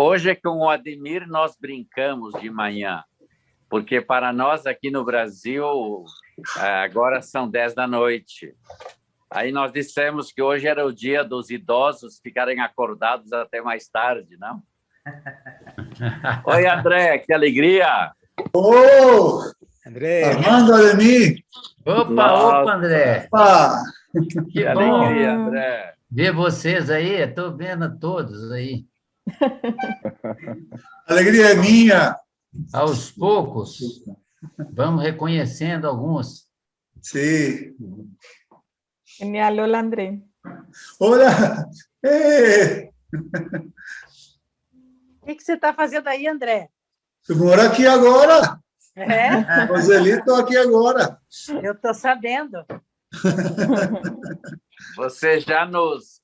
Hoje, com o Ademir, nós brincamos de manhã, porque para nós aqui no Brasil, agora são 10 da noite. Aí nós dissemos que hoje era o dia dos idosos ficarem acordados até mais tarde, não? Oi, André, que alegria! Oh, André! Armando, Ademir! Opa, André! Opa! Que alegria, André! Ver vocês aí, estou vendo todos aí. Alegria é minha! Aos poucos, vamos reconhecendo alguns. Sim. Genial, hola, André. Olá! O que você está fazendo aí, André? Eu moro aqui agora. É? Roseli, estou aqui agora. Eu estou sabendo. Você já nos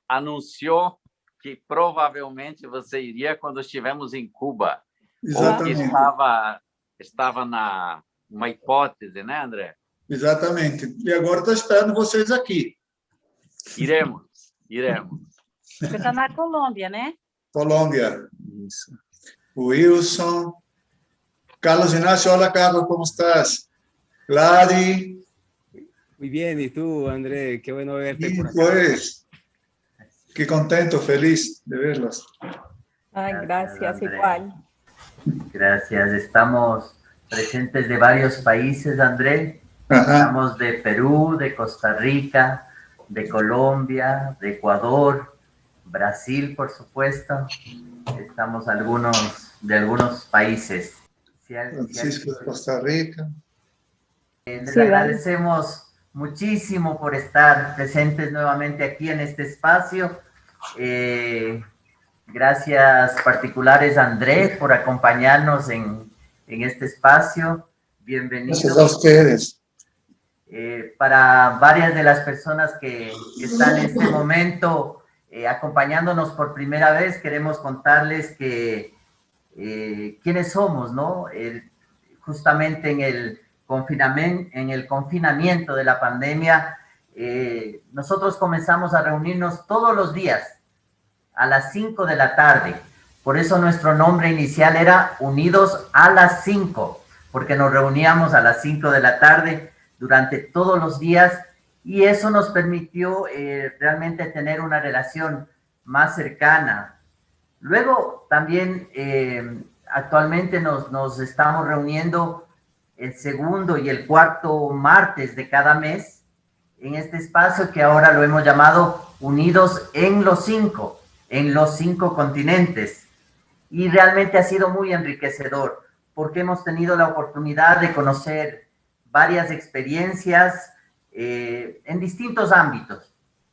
anunciou que provavelmente você iria quando estivemos em Cuba. Exatamente. Ou que estava uma hipótese, né, André? Exatamente. E agora estou esperando vocês aqui. Iremos. Você está na Colômbia, né? Colômbia. Isso. Wilson. Carlos Ignacio, hola Carlos, ¿cómo estás? Glady. Muy bien, ¿y tú, André? Qué bueno verte Sí, por acá. pues, qué contento, feliz de verlos. Ay, gracias, André. igual. Gracias. Estamos presentes de varios países, André. Ajá. Estamos de Perú, de Costa Rica, de Colombia, de Ecuador, Brasil, por supuesto. Estamos de algunos países. Francisco de Costa Rica. Les Sí, agradecemos muchísimo por estar presentes nuevamente aquí en este espacio. Gracias particulares, André, por acompañarnos en este espacio. Bienvenido. Gracias a ustedes. Para varias de las personas que están en este momento acompañándonos por primera vez, queremos contarles que quiénes somos, ¿no? Justamente en el confinamiento de la pandemia, nosotros comenzamos a reunirnos todos los días a las 5 de la tarde. Por eso nuestro nombre inicial era Unidos a las 5, porque nos reuníamos a las 5 de la tarde durante todos los días, y eso nos permitió realmente tener una relación más cercana. Luego también actualmente nos estamos reuniendo el segundo y el cuarto martes de cada mes en este espacio que ahora lo hemos llamado Unidos en los cinco continentes. Y realmente ha sido muy enriquecedor porque hemos tenido la oportunidad de conocer varias experiencias en distintos ámbitos.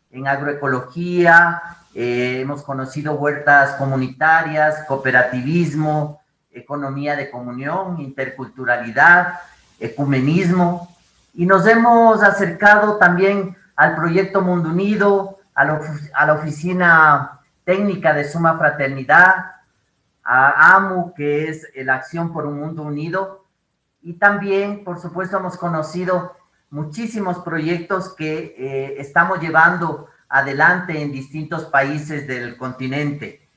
En agroecología, hemos conocido huertas comunitarias, cooperativismo, economía de comunión, interculturalidad, ecumenismo, y nos hemos acercado también al proyecto Mundo Unido, a la oficina técnica de Suma Fraternidad, a AMU, que es la Acción por un Mundo Unido, y también, por supuesto, hemos conocido muchísimos proyectos que estamos llevando adelante en distintos países del continente.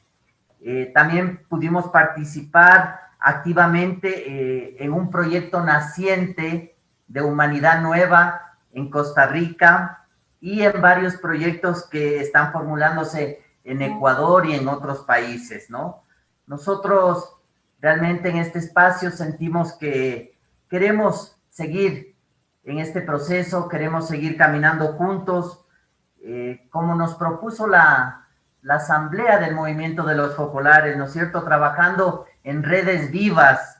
También pudimos participar activamente en un proyecto naciente de Humanidad Nueva en Costa Rica y en varios proyectos que están formulándose en Ecuador y en otros países, ¿no? Nosotros realmente en este espacio sentimos que queremos seguir en este proceso, queremos seguir caminando juntos, como nos propuso la asamblea del movimiento de los focolares, ¿no es cierto? Trabajando en redes vivas,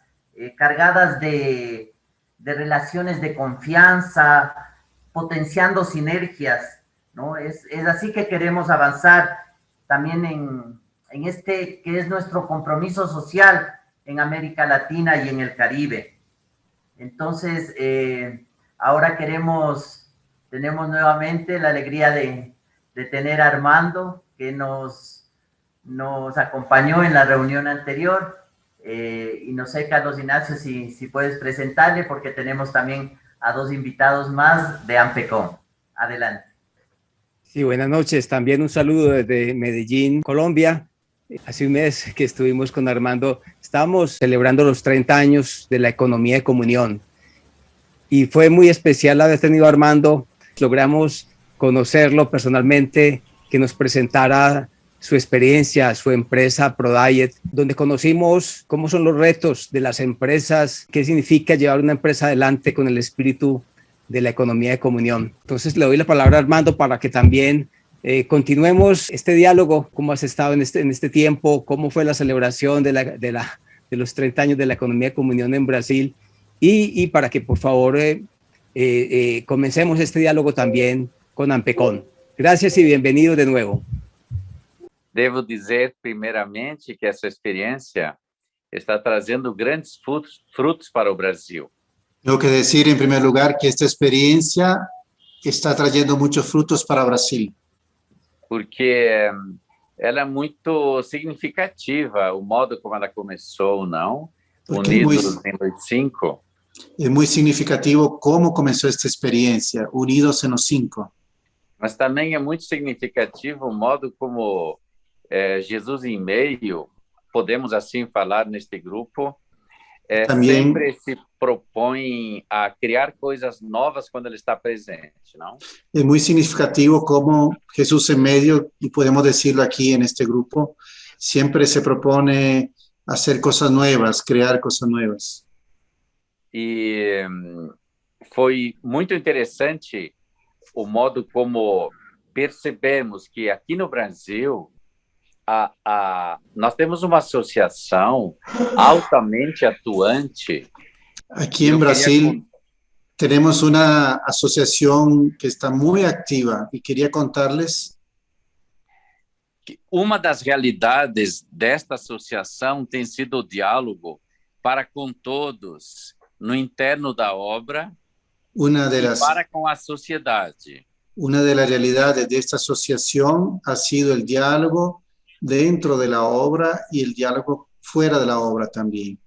cargadas de relaciones de confianza, potenciando sinergias, ¿no? Es así que queremos avanzar también en este que es nuestro compromiso social en América Latina y en el Caribe. Entonces, ahora tenemos nuevamente la alegría de tener a Armando, que nos acompañó en la reunión anterior, y no sé, Carlos Ignacio, si puedes presentarle, porque tenemos también a dos invitados más de AMPECOM. Adelante. Sí, buenas noches. También un saludo desde Medellín, Colombia. Hace un mes que estuvimos con Armando, estábamos celebrando los 30 años de la economía de comunión y fue muy especial haber tenido a Armando. Logramos conocerlo personalmente, que nos presentara su experiencia, su empresa ProDiet, donde conocimos cómo son los retos de las empresas, qué significa llevar una empresa adelante con el espíritu de la economía de comunión. Entonces le doy la palabra a Armando para que también continuemos este diálogo, cómo has estado en este tiempo, cómo fue la celebración de los 30 años de la economía de comunión en Brasil y para que por favor comencemos este diálogo también con Ampecon. Gracias y bienvenido de nuevo. Devo dizer, primeiramente, que essa experiência está trazendo grandes frutos para o Brasil. Tengo que decir, en primer lugar, que esta experiencia está trayendo muchos frutos para Brasil. Porque ela é muito significativa, o modo como ela começou, não? Unidos em 2005. Es muy significativo cómo comenzó esta experiencia, Unidos en los 5. Mas também é muito significativo o modo como Jesus em meio, podemos assim falar neste grupo, sempre se propõe a criar coisas novas quando ele está presente, não? Es muy significativo cómo Jesús en medio, y podemos decirlo aquí en este grupo, siempre se propone hacer cosas nuevas, crear cosas nuevas. E foi muito interessante o modo como percebemos que aqui no Brasil nós temos uma associação altamente atuante. Aquí en Brasil tenemos una asociación que está muy activa y quería contarles que uma das realidades desta associação tem sido o diálogo para com todos no interno da obra para com a sociedade. Una de las realidades de esta asociación ha sido el diálogo dentro de la obra y el diálogo fuera de la obra también.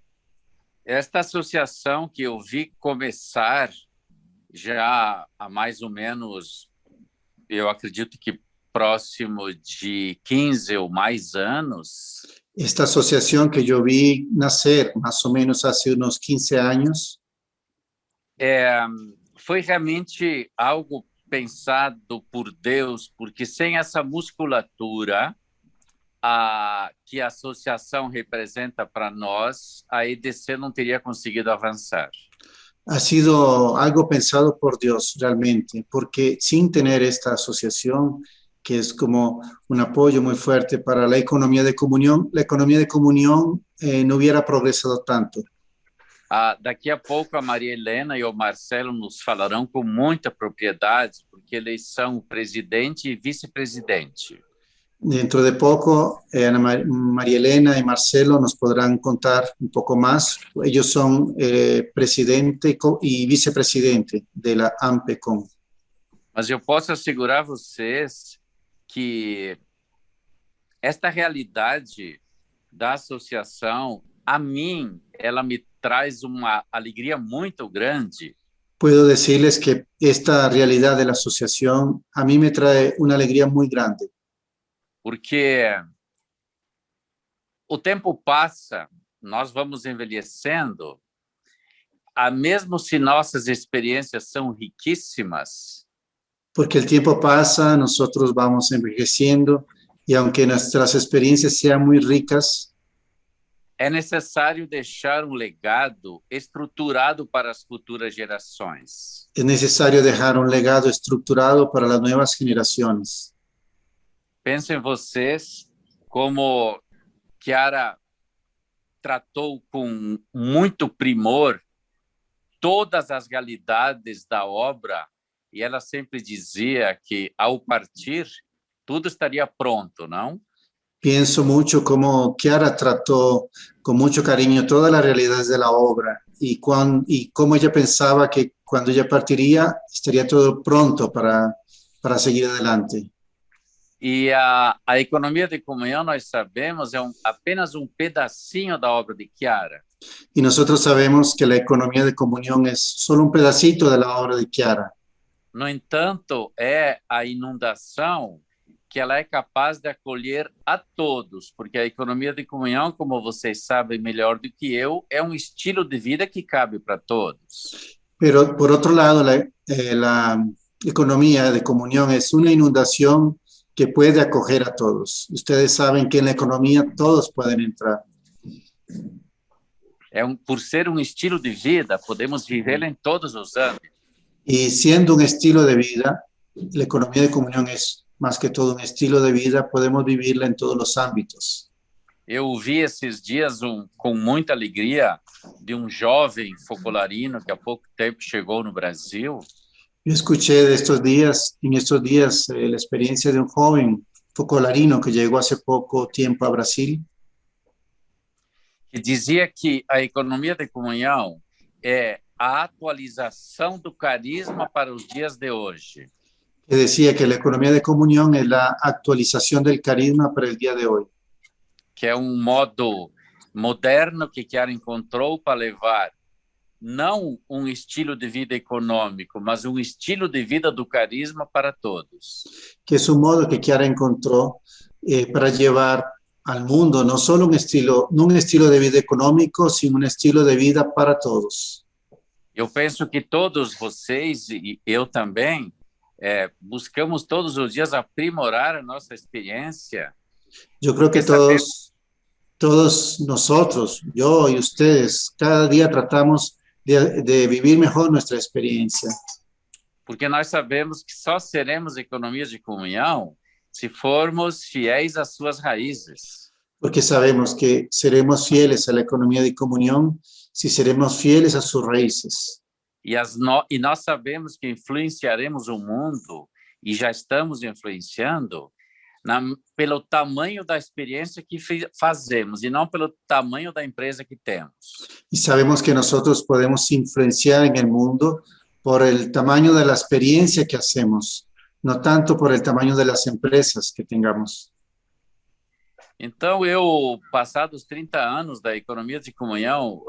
Esta associação que eu vi começar já há mais ou menos, eu acredito que próximo de 15 ou mais anos. Esta asociación que yo vi nacer más o menos hace unos 15 años. Foi realmente algo pensado por Deus, porque sem essa musculatura que a associação representa para nós, a EDC não teria conseguido avançar. Ha sido algo pensado por Dios realmente, porque sin tener esta asociación, que es como un apoyo muy fuerte para la economía de comunión no hubiera progresado tanto. Daqui a pouco a Maria Helena e o Marcelo nos falarão com muita propriedade, porque eles são presidente e vice-presidente. Dentro de poco, María Elena y Marcelo nos podrán contar un poco más. Ellos son presidente y vicepresidente de la Ampecon. Mas eu posso assegurar a vocês que esta realidade da associação, a mim, ela me traz uma alegria muito grande. Puedo decirles que esta realidad de la asociación a mí me trae una alegría muy grande. Porque o tempo passa, nós vamos envelhecendo, mesmo se nossas experiências são riquíssimas. Porque el tiempo pasa, nosotros vamos envejeciendo y aunque nuestras experiencias sean muy ricas, é necessário deixar um legado estruturado para as futuras gerações. Es necesario dejar un legado estructurado para las nuevas generaciones. Pensem vocês como Chiara tratou com muito primor todas as realidades da obra e ela sempre dizia que, ao partir, tudo estaria pronto, não? Pienso mucho cómo Chiara trató con mucho cariño todas las realidades de la obra y cómo ella pensaba que cuando ella partiría estaría todo pronto para seguir adelante. E a economia de comunhão, nós sabemos, é apenas pedacinho da obra de Chiara. Y nosotros sabemos que la economía de comunión es solo un pedacito de la obra de Chiara. No entanto, é a inundação que ela é capaz de acolher a todos, porque a economia de comunhão, como vocês sabem melhor do que eu, é um estilo de vida que cabe para todos. Pero por otro lado, la economía de comunión es una inundación que puede acoger a todos. Ustedes saben que en la economía todos pueden entrar. Por ser um estilo de vida, podemos vivê-la em todos os âmbitos. Y siendo un estilo de vida, la economía de comunión es más que todo un estilo de vida, podemos vivirla en todos los ámbitos. Eu vi esses dias com muita alegria de um jovem focolarino que há pouco tempo chegou no Brasil. Yo escuché en estos días, la experiencia de un joven focolarino que llegó hace poco tiempo a Brasil, que dizia que a economia de comunhão é a atualização do carisma para os dias de hoje. que decía que la economía de comunión es la actualización del carisma para el día de hoy. Que é um modo moderno que Chiara encontrou para levar não um estilo de vida econômico, mas um estilo de vida do carisma para todos. Que es un modo que Chiara encontró para llevar al mundo no solo no un estilo de vida económico, sino un estilo de vida para todos. Eu penso que todos vocês e eu também buscamos todos os dias aprimorar a nossa experiência. Yo creo que todos nosotros, yo y ustedes, cada día tratamos de vivir mejor nuestra experiencia. Porque nós sabemos que só seremos economias de comunhão se formos fiéis às suas raízes. Porque sabemos que seremos fieles a la economía de comunión si seremos fieles a sus raíces. E nós sabemos que influenciaremos o mundo, e já estamos influenciando, pelo tamanho da experiência que fazemos e não pelo tamanho da empresa que temos. Y sabemos que nosotros podemos influenciar en el mundo por el tamaño de la experiencia que hacemos, no tanto por el tamaño de las empresas que tengamos. Então, passados 30 anos da economia de comunhão,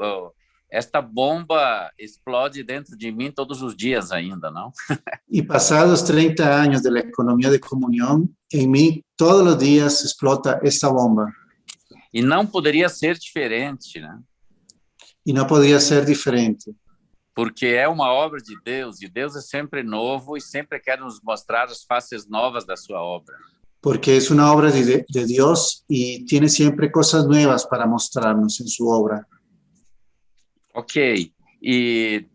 esta bomba explode dentro de mim todos os dias ainda, não? Y pasados 30 años de la economía de comunión, en mí todos los días explota esta bomba. E não poderia ser diferente, né? Y no podría ser diferente. Porque é uma obra de Deus, e Deus é sempre novo e sempre quer nos mostrar as faces novas da sua obra. Porque es una obra de Dios y tiene siempre cosas nuevas para mostrarnos en su obra. Ok, e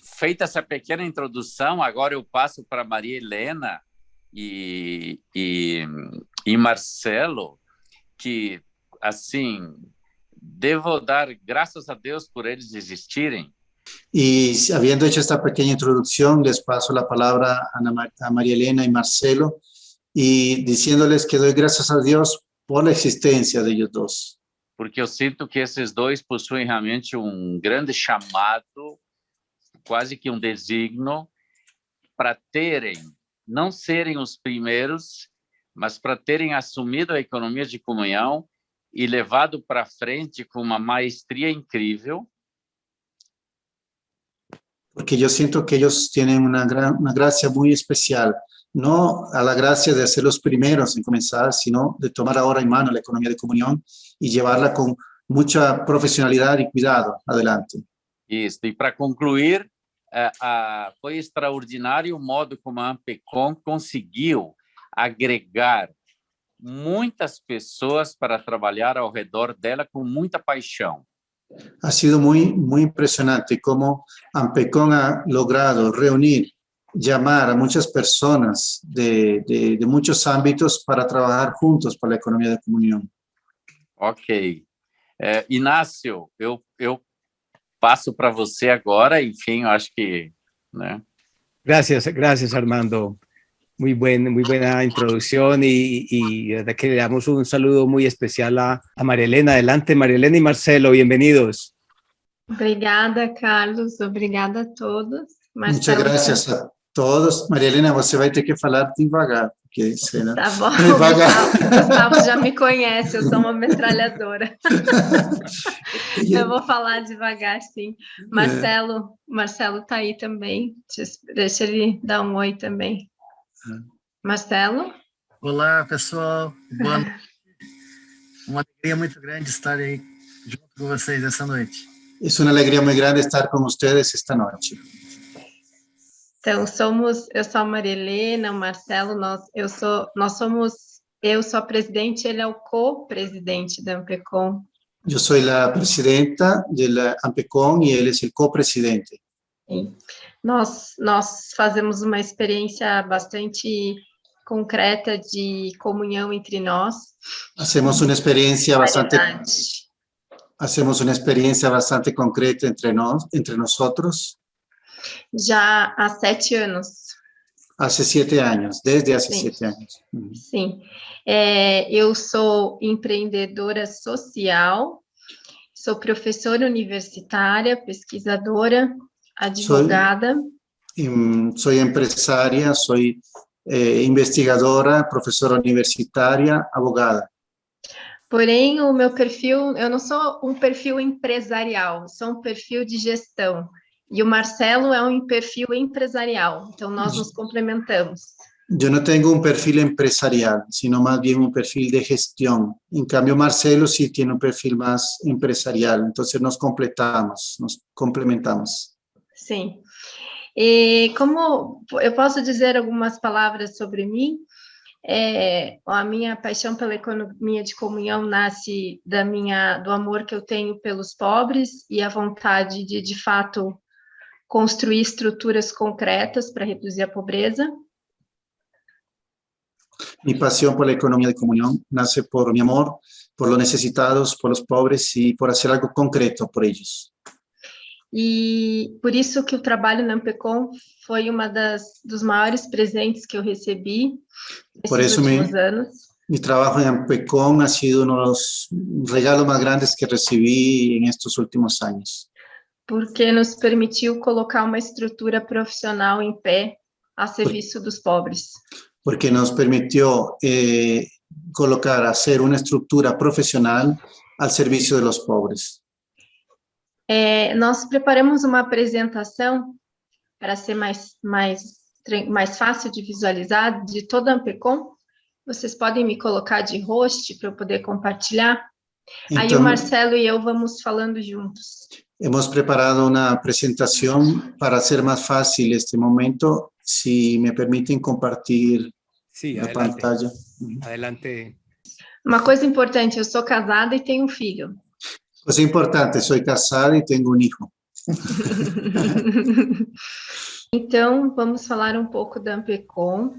feita essa pequena introdução, agora eu passo para Maria Helena e Marcelo, que, assim, devo dar graças a Deus por eles existirem. Y habiendo hecho esta pequeña introducción, les paso la palabra a María Elena y Marcelo, y diciéndoles que doy gracias a Dios por la existencia de ellos dos. Porque eu sinto que esses dois possuem realmente um grande chamado, quase que um desígnio, para não serem os primeiros, mas para terem assumido a economia de comunhão e levado para frente com uma maestria incrível. Porque yo siento que ellos tienen una gracia muy especial, no a la gracia de ser los primeros en comenzar, sino de tomar ahora en mano la economía de comunión y llevarla con mucha profesionalidad y cuidado adelante. Isso, e para concluir, foi extraordinário o modo como a Ampecom conseguiu agregar muitas pessoas para trabalhar ao redor dela com muita paixão. Ha sido muy impresionante cómo Ampecom ha logrado reunir, llamar a muchas personas de muchos ámbitos para trabajar juntos para la economía de comunión. Ok. Inácio, eu passo para você agora, enfim, eu acho que... né? Gracias Armando. Muy buena introducción y de que le damos un saludo muy especial a María Elena. Adelante, María Elena y Marcelo, bienvenidos. Obrigada, Carlos. Obrigada a todos. Marcelo, muchas gracias a todos. María Elena, você vai ter que falar devagar. Porque senão... Tá bom, devagar. O Gustavo já me conhece, eu sou uma metralhadora. Eu vou falar devagar, sim. Marcelo tá aí também. Deixa ele dar um oi também. Marcelo? Olá, pessoal. Boa noite. Uma alegria muito grande estar aí junto com vocês essa noite. Es una alegría muy grande estar con ustedes esta noche. Então, eu sou a Maria Helena, o Marcelo, eu sou a presidente, ele é o co-presidente da Ampecom. Yo soy la presidenta de la AMPECOM y él es el copresidente. Sim. Nós fazemos uma experiência bastante concreta de comunhão entre nós. Hacemos una experiencia bastante concreta entre nosotros. Já há 7 anos. Hace 7 años, desde hace Sim. 7 años. Sim. Eu sou empreendedora social, sou professora universitária, pesquisadora, advogada. Soy empresaria, soy investigadora, professora universitária, abogada. Porém, o meu perfil, eu não sou um perfil empresarial, sou um perfil de gestão. E o Marcelo é um perfil empresarial, então nós nos complementamos. Yo no tengo un perfil empresarial, sino más bien un perfil de gestión. En cambio, Marcelo sí tiene un perfil más empresarial, entonces nos complementamos. Sim. E como eu posso dizer algumas palavras sobre mim, a minha paixão pela economia de comunhão nasce do amor que eu tenho pelos pobres e a vontade de fato, construir estruturas concretas para reduzir a pobreza. Mi pasión por la economía de comunión nace por mi amor, por los necesitados, por los pobres y por hacer algo concreto por ellos. E por isso que o trabalho na Ampecom foi dos maiores presentes que eu recebi nesses últimos anos. Mi trabajo en Ampecom ha sido uno de los regalos más grandes que recibí en estos últimos años. Porque nos permitiu colocar uma estrutura profissional em pé a serviço dos pobres. Porque nos permitió hacer una estructura profesional al servicio de los pobres. Nós preparamos uma apresentação para ser mais fácil de visualizar de toda a Ampecom. Vocês podem me colocar de host para eu poder compartilhar? Então, aí o Marcelo e eu vamos falando juntos. Hemos preparado una presentación para hacer más fácil este momento. Si me permiten compartir la pantalla. Adelante. Uma coisa importante, eu sou casada e tenho um filho. Cosa importante, soy casada y tengo un hijo. Então, vamos falar um pouco da Ampecom.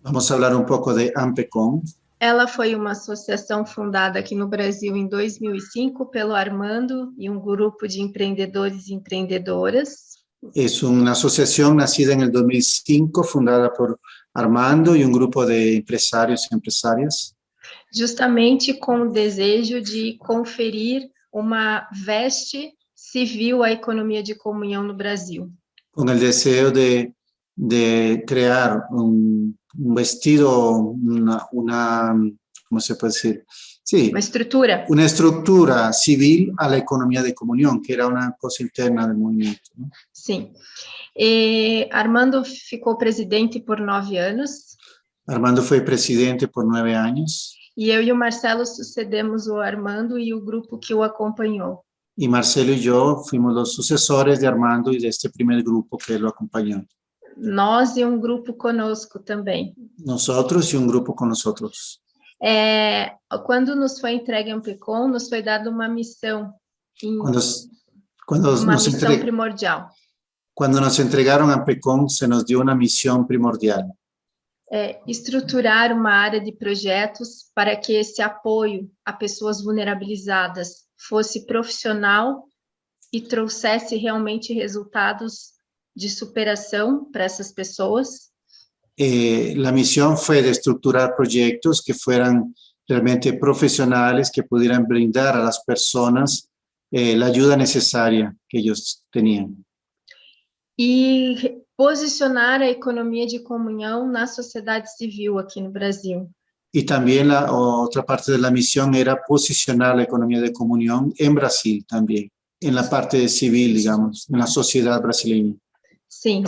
Vamos a hablar un poco de Ampecom. Ela foi uma associação fundada aqui no Brasil em 2005 pelo Armando e um grupo de empreendedores e empreendedoras. Es una asociación nacida en el 2005, fundada por Armando y un grupo de empresarios y empresarias. Justamente com o desejo de conferir uma veste civil à economia de comunhão no Brasil. Con el deseo de crear un vestido, ¿cómo se puede decir? Sí, uma estrutura. Una estructura civil a la economía de comunión, que era una cosa interna del movimiento, ¿no? Sim. Armando ficou presidente por 9 anos. Armando foi presidente por 9 anos. E eu e o Marcelo sucedemos o Armando e o grupo que o acompanhou. Y Marcelo y yo fuimos los sucesores de Armando y de este primer grupo que lo acompañó. Nós e um grupo conosco também. Nosotros y un grupo con nosotros. Quando nos foi entregue a Ampecom, nos foi dada uma missão. Primordial. Cuando nos entregaron a Ampecom, se nos dio una misión primordial. Estruturar uma área de projetos para que esse apoio a pessoas vulnerabilizadas fosse profissional e trouxesse realmente resultados de superação para essas pessoas. La misión fue de estructurar proyectos que fueran realmente profesionales, que pudieran brindar a las personas la ayuda necesaria que ellos tenían. E posicionar a economia de comunhão na sociedade civil aqui no Brasil. Y también la otra parte de la misión era posicionar la economía de comunión en Brasil también, en la parte civil, digamos, en la sociedad brasileña. Sim.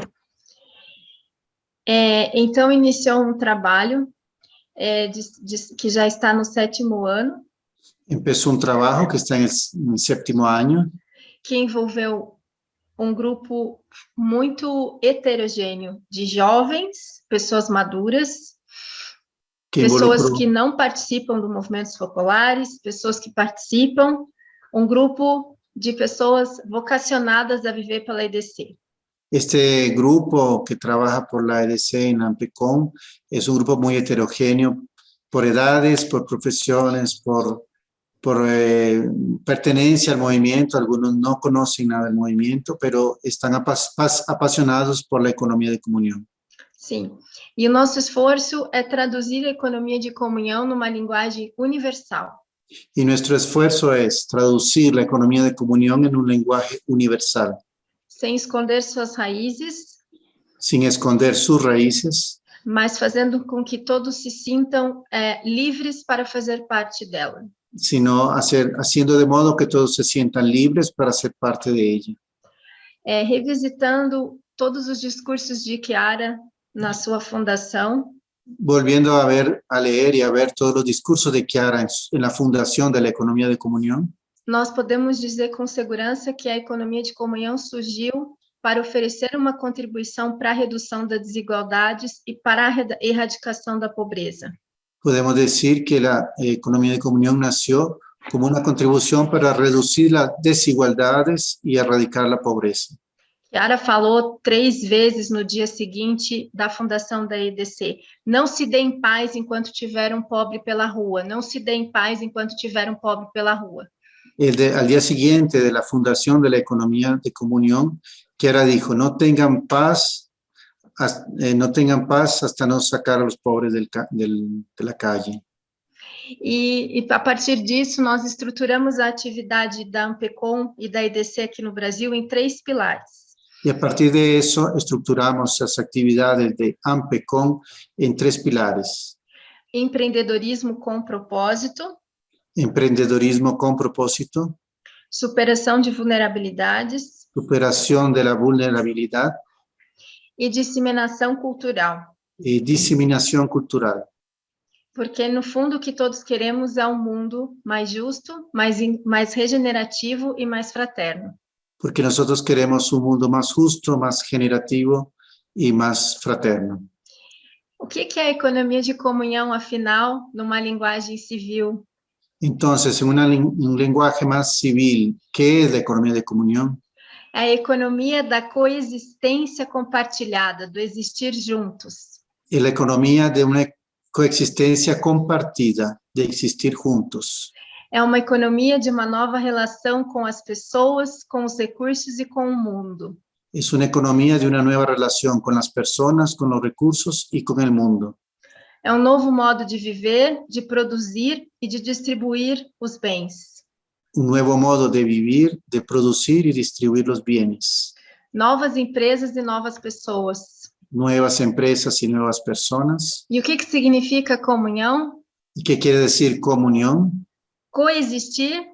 Então, iniciou um trabalho que já está no 7º ano, Empezó un trabajo que está en el 7º año, que envolveu um grupo muito heterogêneo de jovens, pessoas maduras, que pessoas involucró, que não participam do movimentos focolares, pessoas que participam, um grupo de pessoas vocacionadas a viver pela EDC. este grupo que trabaja por la EDC en AMPECOM es un grupo muy heterogéneo por edades, por profesiones, por pertenencia al movimiento. Algunos no conocen nada del movimiento, pero están apasionados por la economía de comunión. Sim, e o nosso esforço é traduzir a economia de comunhão numa linguagem universal, Y nuestro esfuerzo es traducir la economía de comunión en un lenguaje universal, sem esconder suas raízes, sin esconder sus raíces, mas fazendo com que todos se sintam livres para fazer parte dela. sino haciendo de modo que todos se sientan libres para ser parte de ella. Revisitando todos os discursos de Chiara na sua fundação, Volviendo a leer y a ver todos los discursos de Chiara en la fundación de la economía de comunión, nós podemos dizer com segurança que a economia de comunhão surgiu para oferecer uma contribuição para a redução das desigualdades e para a erradicação da pobreza. podemos decir que la economía de comunión nació como una contribución para reducir las desigualdades y erradicar la pobreza. Chiara falou 3 vezes no dia seguinte da fundação da EDC. Não se dê em paz enquanto tiver um pobre pela rua. Não se dê em paz enquanto tiver um pobre pela rua. Al día siguiente de la fundación de la economía de comunión, Chiara dijo, no tengan paz hasta no sacar a los pobres de la calle. E a partir disso, nós estruturamos a atividade da AMPECOM e da EDC aqui no Brasil em 3 pilares. Y a partir de eso estructuramos las actividades de AMPECOM en 3 pilares. Empreendedorismo com propósito, Emprendedorismo con propósito, superação de vulnerabilidades superación de la vulnerabilidad e disseminação cultural. y diseminación cultural. Porque, no fundo, o que todos queremos é um mundo mais justo, mais regenerativo e mais fraterno. Porque nosotros queremos un mundo más justo, más generativo y más fraterno. O que é a economia de comunhão, afinal, numa linguagem civil? Entonces, en un lenguaje más civil, ¿qué es la economía de comunión? É a economia da coexistência compartilhada, do existir juntos. Es la economía de una coexistencia compartida, de existir juntos. É uma economia de uma nova relação com as pessoas, com os recursos e com o mundo. Es una economía de una nueva relación con las personas, con los recursos y con el mundo. É um novo modo de viver, de produzir e de distribuir os bens. Un nuevo modo de vivir, de producir y distribuir los bienes. Novas empresas e novas pessoas. Nuevas empresas y nuevas personas. E o que significa comunhão? ¿Y qué quiere decir comunión? Coexistir,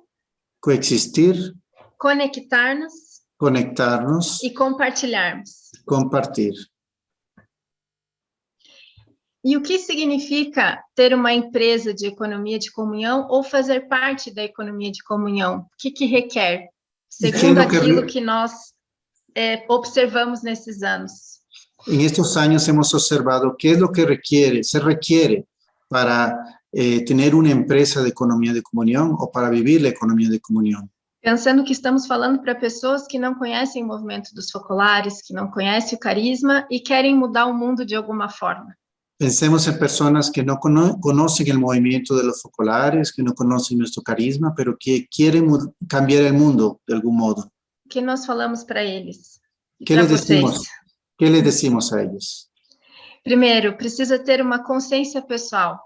Coexistir, conectar-nos conectarnos, e compartilharmos. compartir. E o que significa ter uma empresa de economia de comunhão ou fazer parte da economia de comunhão? O que requer, segundo aquilo que nós observamos nesses anos? En estos años hemos observado qué es lo que se requiere para tener una empresa de economía de comunión o para vivir la economía de comunión. Pensando que estamos falando para pessoas que não conhecem o movimento dos focolares, que não conhecem o carisma e querem mudar o mundo de alguma forma. Pensemos en personas que no conocen el movimiento de los focolares, que no conocen nuestro carisma, pero que quieren cambiar el mundo de algún modo. O que nós falamos para eles? ¿Qué les decimos? ¿Qué les decimos a ellos? Primeiro, precisa ter uma consciência pessoal.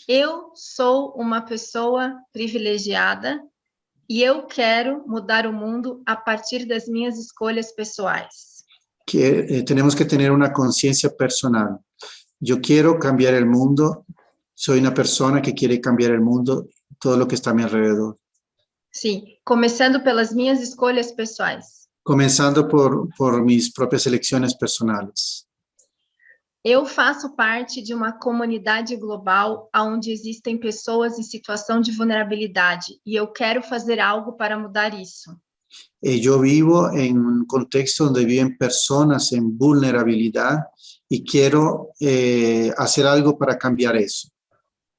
Eu sou uma pessoa privilegiada e eu quero mudar o mundo a partir das minhas escolhas pessoais. Tenemos que tener una conciencia personal. Yo quiero cambiar el mundo, soy una persona que quiere cambiar el mundo, todo lo que está a mi alrededor. Sim, começando pelas minhas escolhas pessoais. Comenzando por mis propias elecciones personales. Eu faço parte de uma comunidade global onde existem pessoas em situação de vulnerabilidade e eu quero fazer algo para mudar isso. Yo vivo en un contexto donde viven personas en vulnerabilidad y quiero hacer algo para cambiar eso.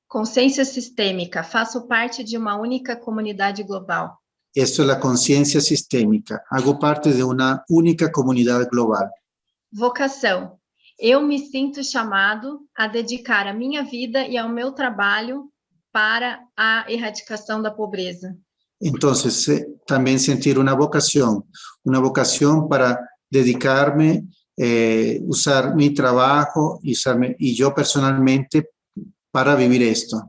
Consciência sistêmica, faço parte de uma única comunidade global. Esto es la conciencia sistémica. Hago parte de una única comunidad global. Vocação, eu me sinto chamado a dedicar a minha vida e ao meu trabalho para a erradicação da pobreza. Entonces, también sentir una vocación para dedicarme, usar mi trabajo y yo personalmente para vivir esto.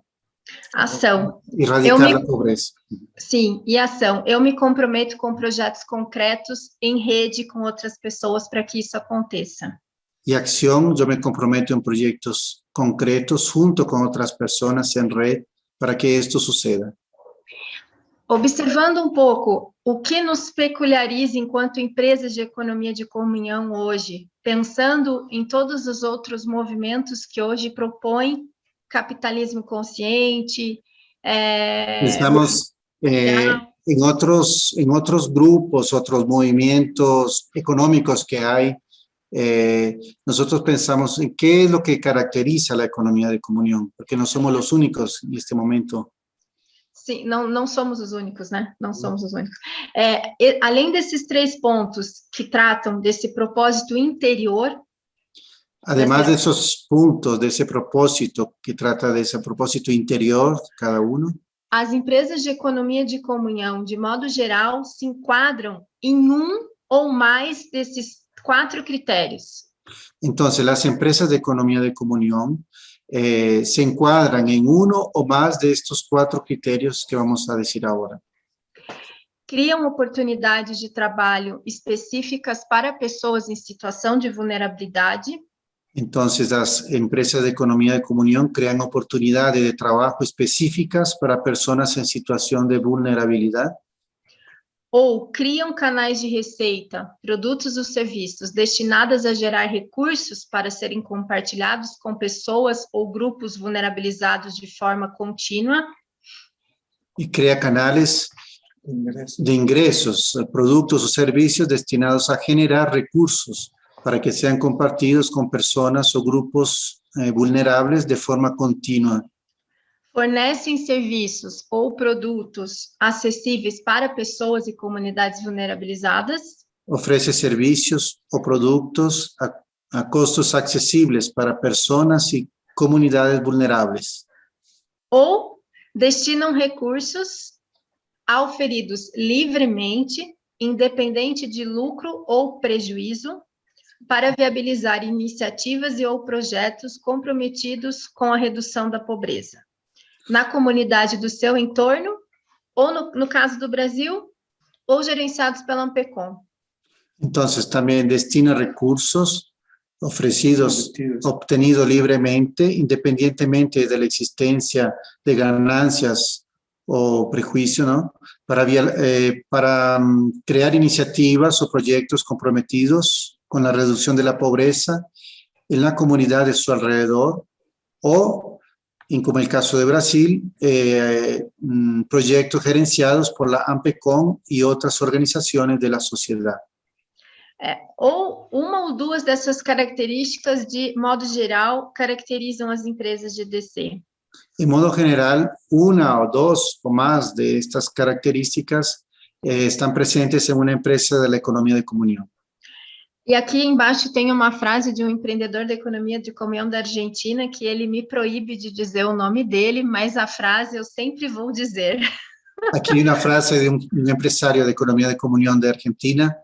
Ação. Erradicar la pobreza. Sim, e ação. Eu me comprometo com projetos concretos em rede com outras pessoas para que isso aconteça. Y acción, yo me comprometo en proyectos concretos junto con otras personas en red para que esto suceda. Observando um pouco o que nos peculiariza enquanto empresas de economia de comunhão hoje, pensando em todos os outros movimentos que hoje propõem capitalismo consciente. Pensamos en otros grupos, otros movimientos económicos que hay. Nosotros pensamos en qué es lo que caracteriza la economía de comunión, porque no somos los únicos en este momento. Sim, não somos os únicos, né? Não somos os únicos. Além desses 3 pontos que tratam desse propósito interior. Además de esos puntos, de ese propósito que trata de ese propósito interior, cada uno. As empresas de economia de comunhão, de modo geral, se enquadram em um ou mais desses 4 critérios. Entonces, las empresas de economía de comunión se encuadran en uno o más de estos 4 criterios que vamos a decir ahora. Criam oportunidades de trabalho específicas para pessoas em situação de vulnerabilidade. Entonces, las empresas de economía de comunión crean oportunidades de trabajo específicas para personas en situación de vulnerabilidad. Ou criam canais de receita, produtos ou serviços destinados a gerar recursos para serem compartilhados com pessoas ou grupos vulnerabilizados de forma contínua. Y crea canales de ingresos, productos o servicios destinados a generar recursos para que sean compartidos con personas o grupos vulnerables de forma continua. Fornecem serviços ou produtos acessíveis para pessoas e comunidades vulnerabilizadas. Ofrece servicios o productos a costos accesibles para personas y comunidades vulnerables. Ou destinam recursos auferidos livremente, independente de lucro ou prejuízo, para viabilizar iniciativas e ou projetos comprometidos com a redução da pobreza. Na comunidade do seu entorno, ou no caso do Brasil, ou gerenciados pela Ampecom. Entonces, también destina recursos obtenidos libremente, independientemente de la existencia de ganancias o prejuicio, ¿no? Para crear iniciativas o proyectos comprometidos con la reducción de la pobreza en la comunidad de su alrededor, o, como el caso de Brasil, proyectos gerenciados por la Ampecom y otras organizaciones de la sociedad. Ou uma ou duas dessas características, de modo geral, caracterizam as empresas de DC. En modo general, una o dos o más de estas características están presentes en una empresa de la economía de comunión. E aqui embaixo tem uma frase de um empreendedor da economia de comunhão da Argentina, que ele me proíbe de dizer o nome dele, mas a frase eu sempre vou dizer. Aquí hay una frase de un empresario de economía de comunión de Argentina,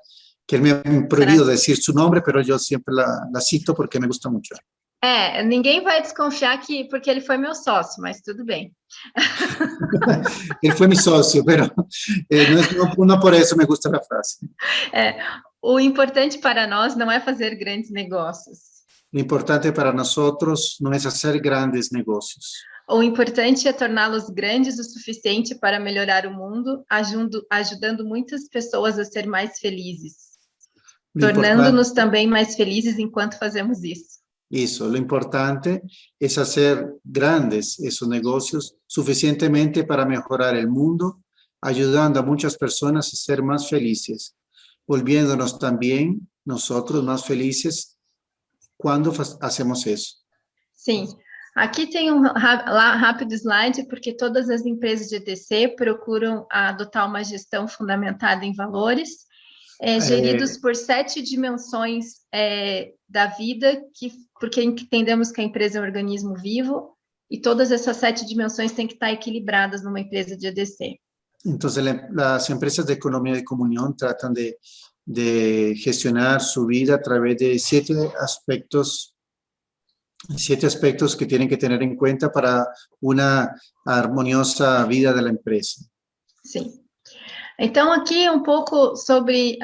que él me ha prohibido decir su nombre, pero yo siempre la cito porque me gusta mucho. Ninguém vai desconfiar porque ele foi meu sócio, mas tudo bem. Él fue mi socio, pero no por eso me gusta la frase. O importante para nós não é fazer grandes negócios. Lo importante para nosotros no es hacer grandes negocios. O importante é torná-los grandes o suficiente para melhorar o mundo, ajudando muitas pessoas a ser mais felizes. Tornando-nos também mais felizes enquanto fazemos isso. Eso, lo importante es hacer grandes esos negocios suficientemente para mejorar el mundo, ayudando a muchas personas a ser más felices, volviéndonos también nosotros más felices quando hacemos isso. Sim. Aqui tem um rápido slide, porque todas as empresas de EDC procuram adotar uma gestão fundamentada em valores, geridos por 7 dimensões da vida, porque entendemos que a empresa é um organismo vivo, e todas essas 7 dimensões têm que estar equilibradas numa empresa de EDC. Então, as empresas de economia de comunhão tratam de gestionar su vida a través de 7 aspectos que tienen que tener en cuenta para una armoniosa vida de la empresa. Sim. Então, aqui um pouco sobre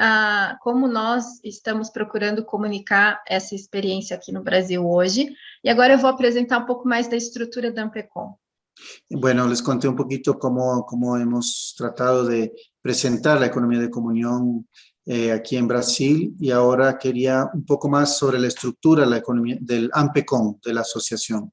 como nós estamos procurando comunicar essa experiência aqui no Brasil hoje. E agora eu vou apresentar um pouco mais da estrutura da Ampecom. Bueno, les conté un poquito cómo hemos tratado de presentar la economía de comunión aquí en Brasil, y ahora quería un poco más sobre la estructura de la economía del Ampecom, de la asociación.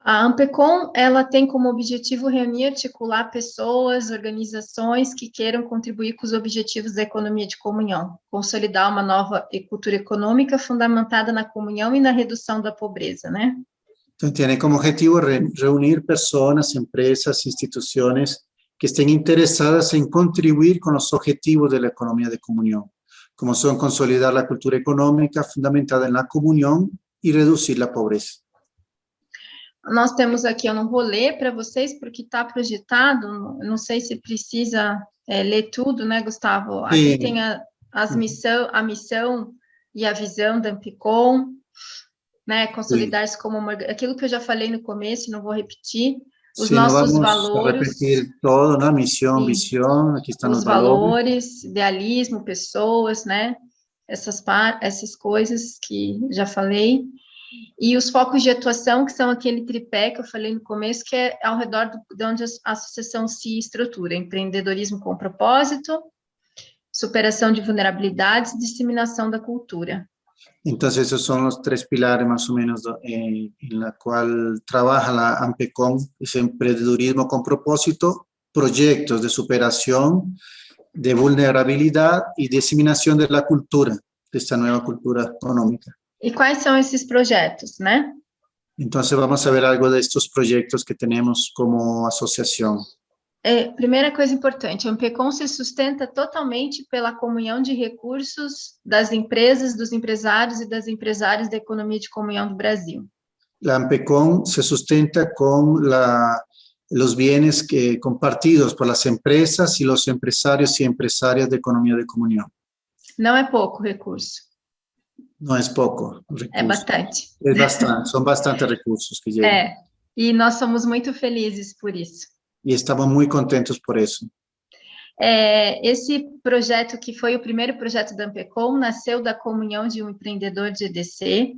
A Ampecom, ela tem como objetivo reunir e articular pessoas, organizações que queiram contribuir com os objetivos da economia de comunhão, consolidar uma nova cultura econômica fundamentada na comunhão e na redução da pobreza, né? Entonces, tiene como objetivo reunir personas, empresas, instituciones que estén interesadas en contribuir con los objetivos de la economía de comunión, como son consolidar la cultura económica fundamentada en la comunión y reducir la pobreza. Nós temos aqui, eu não vou ler para vocês, porque está projetado, não sei se precisa ler tudo, né, Gustavo? Aqui tem a missão e a visão da Ampecom, né, consolidar-se como aquilo que eu já falei no começo, não vou repetir, os nossos valores. Repetir todo, né? Missão, visão, aqui estão os valores, idealismo, pessoas, né, essas coisas que já falei. E os focos de atuação, que são aquele tripé que eu falei no começo, que é ao redor de onde a associação se estrutura: empreendedorismo com propósito, superação de vulnerabilidades e disseminação da cultura. Então, esses são os 3 pilares, mais ou menos, em la qual trabalha a Ampecom: empreendedorismo com propósito, projetos de superação de vulnerabilidade e disseminação da cultura, desta nova cultura econômica. E quais são esses projetos, né? Então, vamos a ver algo destes projetos que temos como associação. Primeira coisa importante, a Ampecom se sustenta totalmente pela comunhão de recursos das empresas, dos empresários e das empresárias da economia de comunhão do Brasil. A Ampecom se sustenta com os bienes compartidos por las empresas e os empresários e empresárias da economia de comunhão. Não é pouco recurso. Não é pouco recurso. É bastante. É bastante, são bastante recursos que chegam. E nós somos muito felizes por isso. E estamos muito contentes por isso. Esse projeto, que foi o primeiro projeto da Ampecom, nasceu da comunhão de um empreendedor de EDC.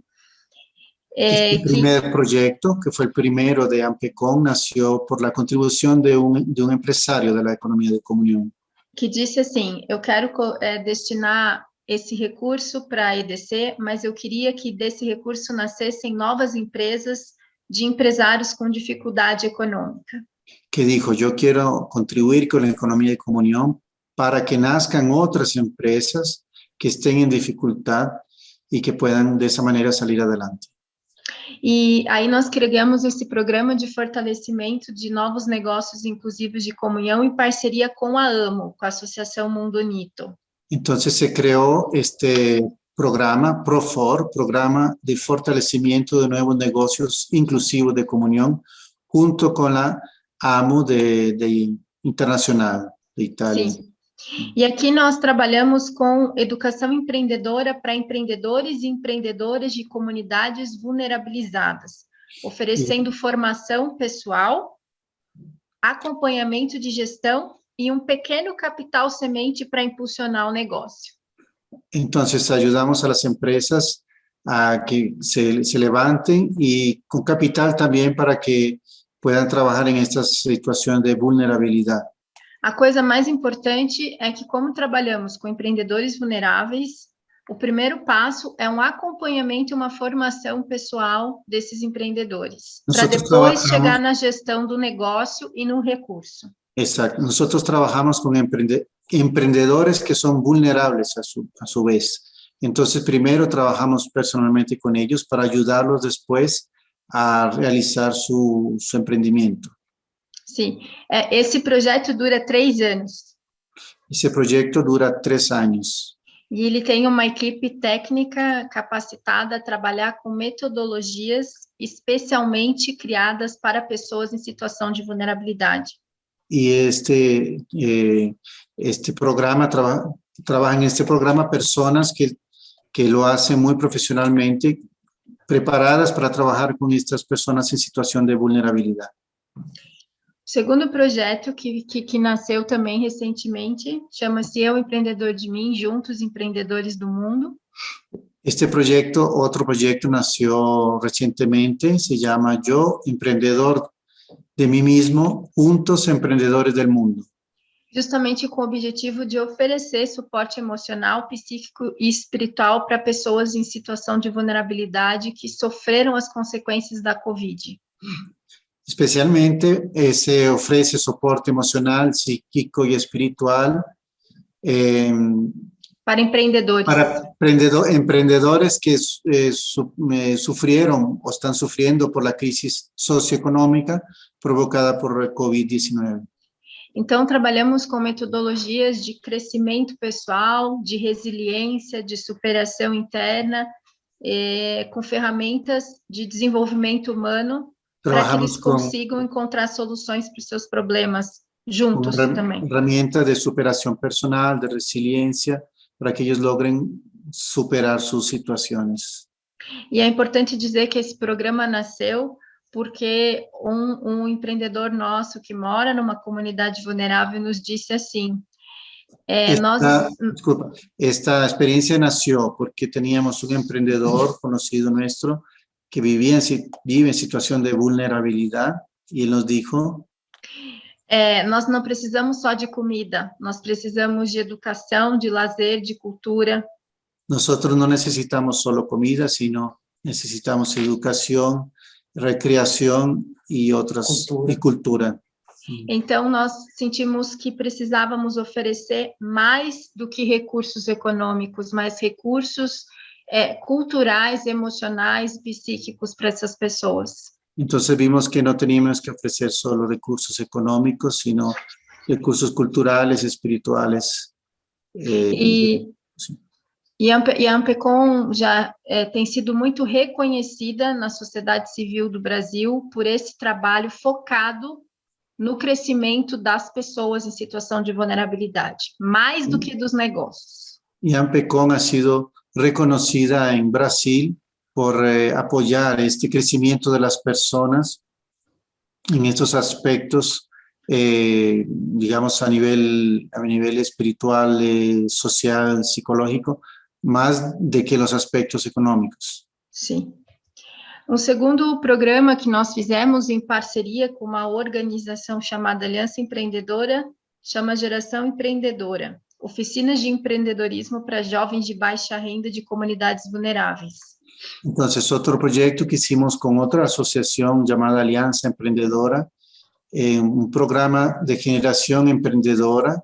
Este primeiro projeto, que foi o primeiro de Ampecom, nasceu por la contribuição de um empresário da economia de comunhão. Que disse assim: eu quero destinar esse recurso para a EDC, mas eu queria que desse recurso nascessem novas empresas de empresários com dificuldade econômica. Que dijo: eu quero contribuir com a economia de comunhão para que nasçam outras empresas que estén em dificuldade e que puedan dessa maneira sair adelante. E aí nós criamos esse programa de fortalecimento de novos negócios inclusivos de comunhão em parceria com a AMO, com a Associação Mundo Unito. Então, se criou este programa, PROFOR, Programa de Fortalecimento de Novos Negócios Inclusivos de Comunhão, junto com a AMO Internacional de Itália. Sim. E aqui nós trabalhamos com educação empreendedora para empreendedores e empreendedoras de comunidades vulnerabilizadas, oferecendo formação pessoal, acompanhamento de gestão e um pequeno capital semente para impulsionar o negócio. Então, ajudamos as empresas a que se levantem e com capital também para que puedan trabalhar em estas situações de vulnerabilidade. A coisa mais importante é que, como trabalhamos com empreendedores vulneráveis, o primeiro passo é um acompanhamento e uma formação pessoal desses empreendedores, para Nosotros depois trabajamos, chegar na gestão do negócio e no recurso. exacto, nosotros trabajamos con emprendedores que son vulnerables a su vez. Entonces, primero trabajamos personalmente con ellos para ayudarlos después a realizar su emprendimiento. Sim, esse projeto dura 3 anos. Ese proyecto dura 3 años. E ele tem uma equipe técnica capacitada a trabalhar com metodologias especialmente criadas para pessoas em situação de vulnerabilidade. Y este programa, trabaja en este programa personas que lo hacen muy profesionalmente, preparadas para trabajar con estas personas en situación de vulnerabilidad. O segundo projeto que nasceu também recentemente chama-se Eu Empreendedor de Mim, Juntos Empreendedores do Mundo. Este proyecto, otro proyecto nació recientemente, se llama Yo Emprendedor de Mí Mismo, Juntos Emprendedores del Mundo. Justamente com o objetivo de oferecer suporte emocional, psíquico e espiritual para pessoas em situação de vulnerabilidade que sofreram as consequências da Covid. Especialmente se ofrece soporte emocional, psíquico y espiritual para empreendedores. Para emprendedores que sufrieron o están sufriendo por la crisis socioeconómica provocada por el COVID-19. Então, trabalhamos com metodologias de crescimento pessoal, de resiliência, de superação interna, com ferramentas de desenvolvimento humano, para que eles consigam encontrar soluções para os seus problemas juntos também. Herramientas de superação personal, de resiliência, para que eles logrem superar suas situações. E é importante dizer que esse programa nasceu porque um empreendedor nosso que mora numa comunidade vulnerável nos disse assim, esta experiencia nació porque teníamos un emprendedor conocido nuestro que vive en situación de vulnerabilidad y él nos dijo, nós não precisamos só de comida, nós precisamos de educação, de lazer, de cultura. Nosotros no necesitamos solo comida, sino necesitamos educación, recreação e cultura. Então, nós sentimos que precisávamos oferecer mais do que recursos econômicos, mas recursos culturais, emocionais, psíquicos para essas pessoas. Então, vimos que não teníamos que oferecer só recursos econômicos, sino recursos culturais, espirituais. E a Ampecom já tem sido muito reconhecida na sociedade civil do Brasil por esse trabalho focado no crescimento das pessoas em situação de vulnerabilidade, mais do que dos negócios. E a Ampecom ha sido reconocida en Brasil por apoyar este crecimiento de las personas en estos aspectos, digamos a nivel espiritual, social, psicológico, más de que los aspectos econômicos. Sim. Um segundo programa que nós fizemos em parceria com uma organização chamada Aliança Empreendedora, chama Geração Empreendedora, oficinas de empreendedorismo para jovens de baixa renda de comunidades vulneráveis. Então, outro projeto que hicimos com outra associação chamada Aliança Empreendedora, programa de geração empreendedora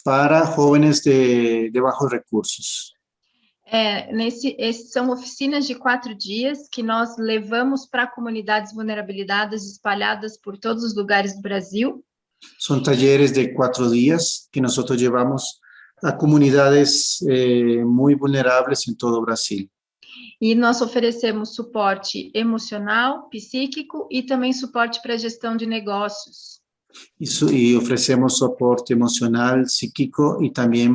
para jovens de bajos recursos. São oficinas de 4 dias que nós levamos para comunidades vulnerabilizadas espalhadas por todos os lugares do Brasil. São talleres de 4 dias que nós levamos a comunidades muito vulneráveis em todo o Brasil. E nós oferecemos suporte emocional, psíquico e também suporte para gestão de negócios. E oferecemos suporte emocional, psíquico e também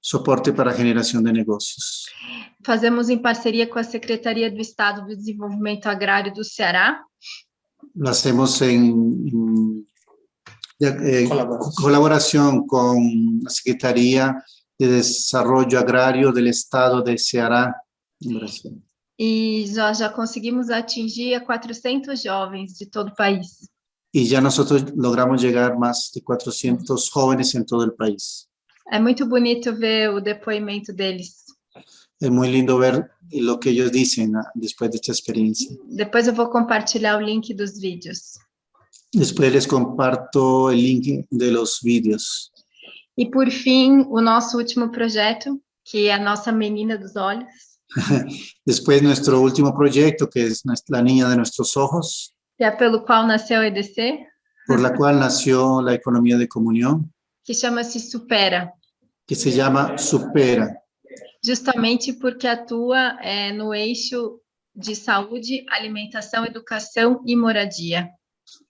suporte para a geração de negócios. Fazemos em parceria com a Secretaria do Estado do Desenvolvimento Agrário do Ceará. Lo hacemos en colaboración con la Secretaría de Desarrollo Agrario del Estado de Ceará, en Brasil. E já conseguimos atingir a 400 jovens de todo o país. Y ya nosotros logramos llegar más de 400 jóvenes en todo el país. É muito bonito ver o depoimento deles. Es muy lindo ver lo que ellos dicen después de esta experiencia. Depois eu vou compartilhar o link dos vídeos. Después les comparto el link de los vídeos. E, por fim, o nosso último projeto, que é a nossa menina dos olhos, Después nuestro último proyecto, que es la niña de nuestros ojos, que é pelo qual nasceu a EDC, por la cual nació la economía de comunión, que chama-se Supera, que se llama Supera, justamente porque atua no eixo de saúde, alimentação, educação e moradia.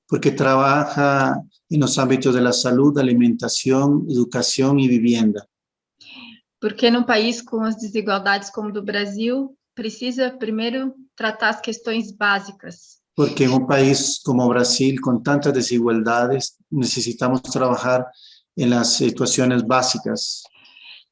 porque trabaja en los ámbitos de la salud, alimentación, educación y vivienda. Porque num país com as desigualdades como o do Brasil, precisa primeiro tratar as questões básicas. Porque en un país como Brasil, con tantas desigualdades, necesitamos trabajar en las situaciones básicas.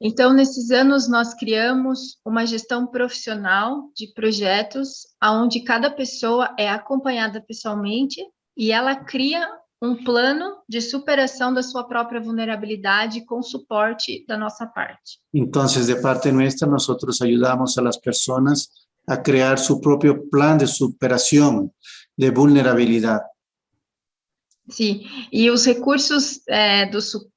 Então, nesses anos, nós criamos uma gestão profissional de projetos, onde cada pessoa é acompanhada pessoalmente e ela cria um plano de superação da sua própria vulnerabilidade com suporte da nossa parte. Entonces, de parte nuestra, nosotros ayudamos a las personas a crear su propio plan de superación de vulnerabilidad. Sim, e os recursos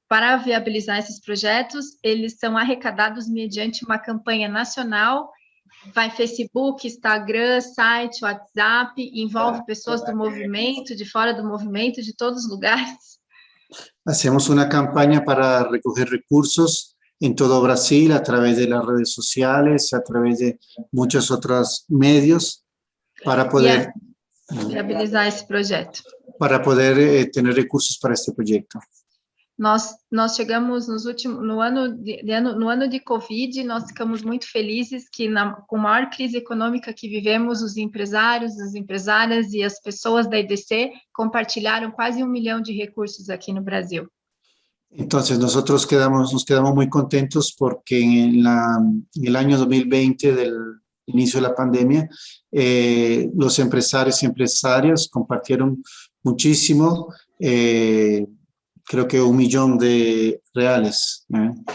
para viabilizar esses projetos, eles são arrecadados mediante uma campanha nacional, vai Facebook, Instagram, site, WhatsApp, envolve pessoas do movimento, de fora do movimento, de todos os lugares. Hacemos una campaña para recoger recursos en todo Brasil a través de las redes sociales, a través de muchos otros medios para poder viabilizar esse projeto. Para poder tener recursos para este proyecto. Nós chegamos no ano de Covid, nós ficamos muito felizes que com a maior crise econômica que vivemos, os empresários, as empresárias e as pessoas da EDC compartilharam quase 1 milhão de recursos aqui no Brasil. Entonces nosotros nos quedamos muy contentos porque en el año 2020 del inicio de la pandemia, los empresarios y empresarias compartieron muchísimo, creo que 1 millón de reales.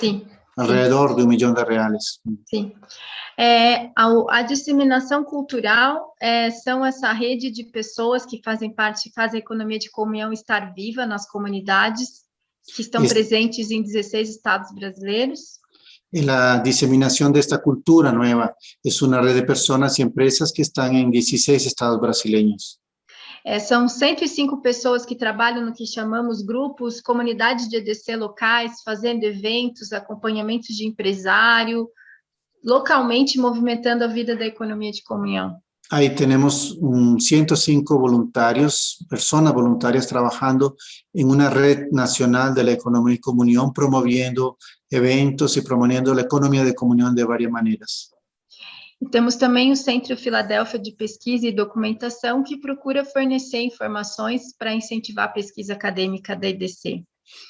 Sim. Alrededor de 1 millón de reales. Sim. A disseminação cultural são essa rede de pessoas que fazem a economia de comunhão estar viva nas comunidades, que estão presentes em 16 estados brasileiros. La diseminación de esta cultura nueva es una red de personas y empresas que están en 16 estados brasileños. São 105 pessoas que trabalham no que chamamos grupos, comunidades de EDC locais, fazendo eventos, acompanhamentos de empresário, localmente movimentando a vida da economia de comunhão. Ahí tenemos 105 voluntarios, personas voluntarias trabajando en una red nacional de la economía de comunión, promoviendo eventos y promoviendo la economía de comunión de varias maneras. Temos também o Centro Filadélfia de Pesquisa e Documentação, que procura fornecer informações para incentivar a pesquisa acadêmica da EDC.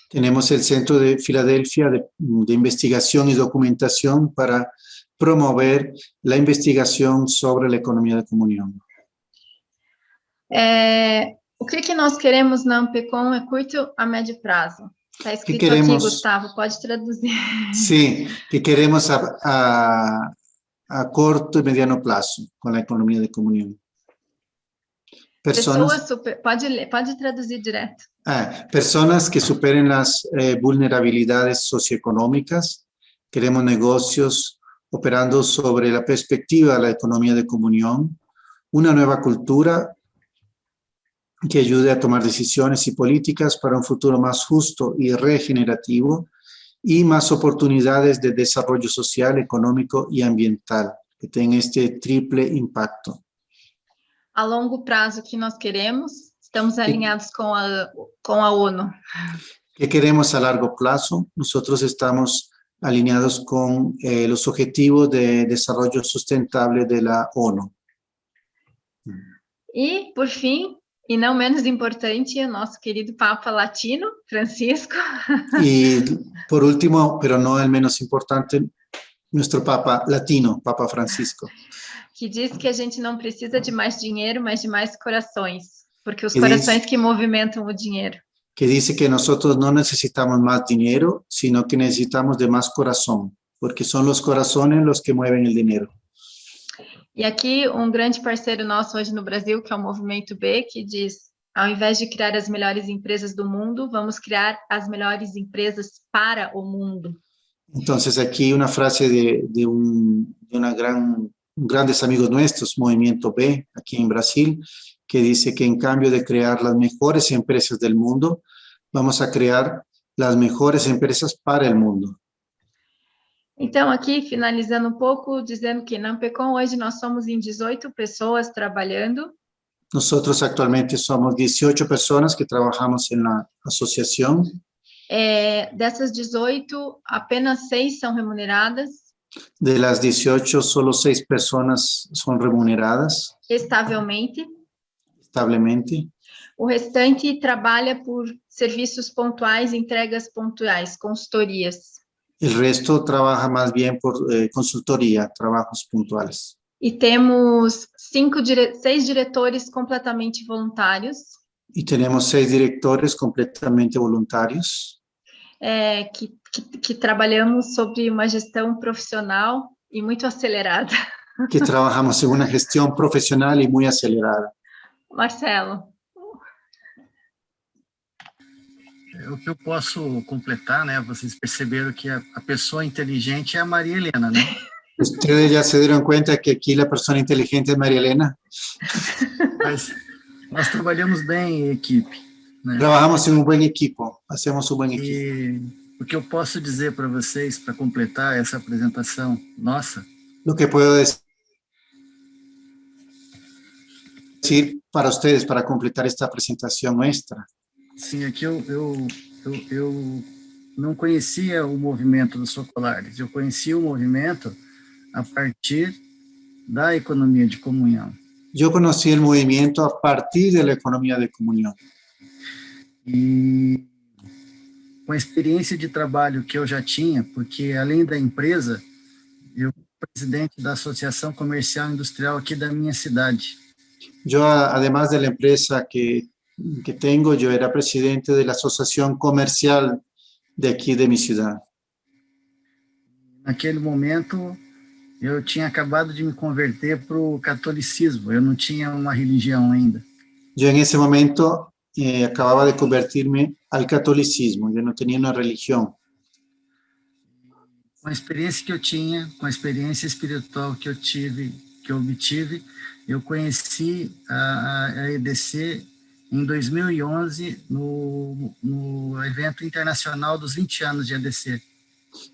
Tenemos el Centro de Filadelfia de Investigación y Documentación para promover la investigación sobre la economía de comunión. O que nós queremos na Ampecom é curto a médio prazo. Está escrito aqui, Gustavo, pode traduzir. Sí, que queremos a corto y mediano plazo con la economía de comunión. Pode traduzir direto. Personas que superen las vulnerabilidades socioeconómicas. Queremos negocios operando sobre la perspectiva de la economía de comunión, una nueva cultura que ayude a tomar decisiones y políticas para un futuro más justo y regenerativo, y más oportunidades de desarrollo social, económico y ambiental, que tengan este triple impacto. A longo prazo, que nós queremos, estamos alinhados com a ONU. ¿Qué queremos a largo plazo? Nosotros estamos alineados con los objetivos de desarrollo sustentable de la ONU. E, por fim, e não menos importante, o nosso querido Papa Latino, Francisco. Y por último, pero no el menos importante, nuestro Papa Latino, Papa Francisco. Que diz que a gente não precisa de mais dinheiro, mas de mais corações, porque os corações que movimentam o dinheiro. Que dice que nosotros no necesitamos más dinero, sino que necesitamos de más corazón, porque son los corazones los que mueven el dinero. E aqui, grande parceiro nosso hoje no Brasil, que é o Movimento B, que diz, ao invés de criar as melhores empresas do mundo, vamos criar as melhores empresas para o mundo. Entonces aquí una frase de grandes amigos nuestros, Movimiento B, aquí en Brasil, que dice que en cambio de crear las mejores empresas del mundo, vamos a crear las mejores empresas para el mundo. Então, aqui, finalizando pouco, dizendo que na Ampecom hoje nós somos em 18 pessoas trabalhando. Nosotros actualmente somos 18 personas que trabajamos en la asociación. Dessas 18, apenas 6 são remuneradas. De las 18, solo 6 personas son remuneradas. Establemente. O restante trabalha por serviços pontuais, entregas pontuais, consultorias. El resto trabaja más bien por consultoría, trabajos puntuales. E temos 6 diretores completamente voluntários. Y tenemos 6 directores completamente voluntarios. Que trabalhamos sobre uma gestão profissional e muito acelerada. Que trabajamos en una gestión profesional y muy acelerada. Marcelo. O que eu posso completar, né? Vocês perceberam que a pessoa inteligente é a Maria Helena, né? Ustedes ya se dieron cuenta que aquí la persona inteligente es María Elena. Mas nós trabalhamos bem em equipe, né? Trabajamos en un buen equipo, hacemos un buen equipo. E o que eu posso dizer para vocês, para completar essa apresentação nossa, lo que puedo decir para ustedes, para completar esta presentación nuestra. Sim, aqui eu não conhecia o movimento dos Socolares, eu conhecia o movimento a partir da economia de comunhão. Yo conocí el movimiento a partir de la economía de comunión. E com a experiência de trabalho que eu já tinha, porque além da empresa, eu fui presidente da Associação Comercial e Industrial aqui da minha cidade. Yo, además de la empresa que tengo, yo era presidente de la Asociación Comercial de aquí de mi ciudad. Naquele momento, eu tinha acabado de me converter para o catolicismo, eu não tinha uma religião ainda. Yo en ese momento acababa de convertirme al catolicismo, yo no tenía una religión. Com a experiência que eu tinha, com a experiência espiritual que eu obtive, eu conheci a EDC em 2011, no evento internacional dos 20 anos de EDC.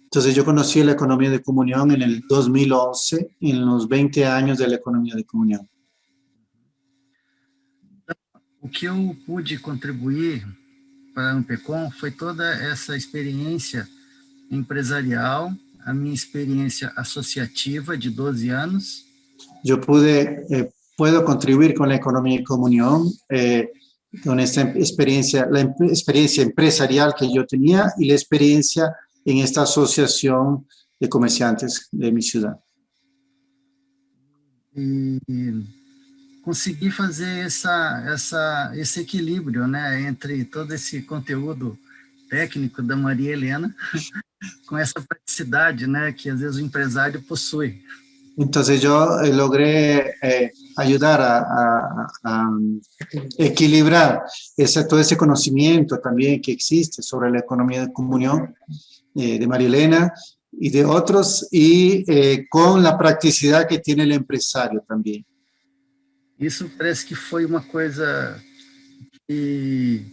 Entonces yo conocí la economía de comunión en el 2011, en los 20 años de la economía de comunión. O que eu pude contribuir para a Ampecom foi toda essa experiência empresarial, a minha experiência associativa de 12 anos. Yo puedo contribuir con la economía de comunión, con esta experiencia, la experiencia empresarial que yo tenía y la experiencia en esta asociación de comerciantes de mi ciudad. E consegui fazer esse equilíbrio, né, entre todo esse conteúdo técnico da Maria Helena com essa praticidade, né, que às vezes o empresário possui. Entonces yo logré ayudar a equilibrar todo ese conocimiento también que existe sobre la economía de comunión de María Elena y de otros, y con la practicidad que tiene el empresario también. Isso parece que foi uma coisa que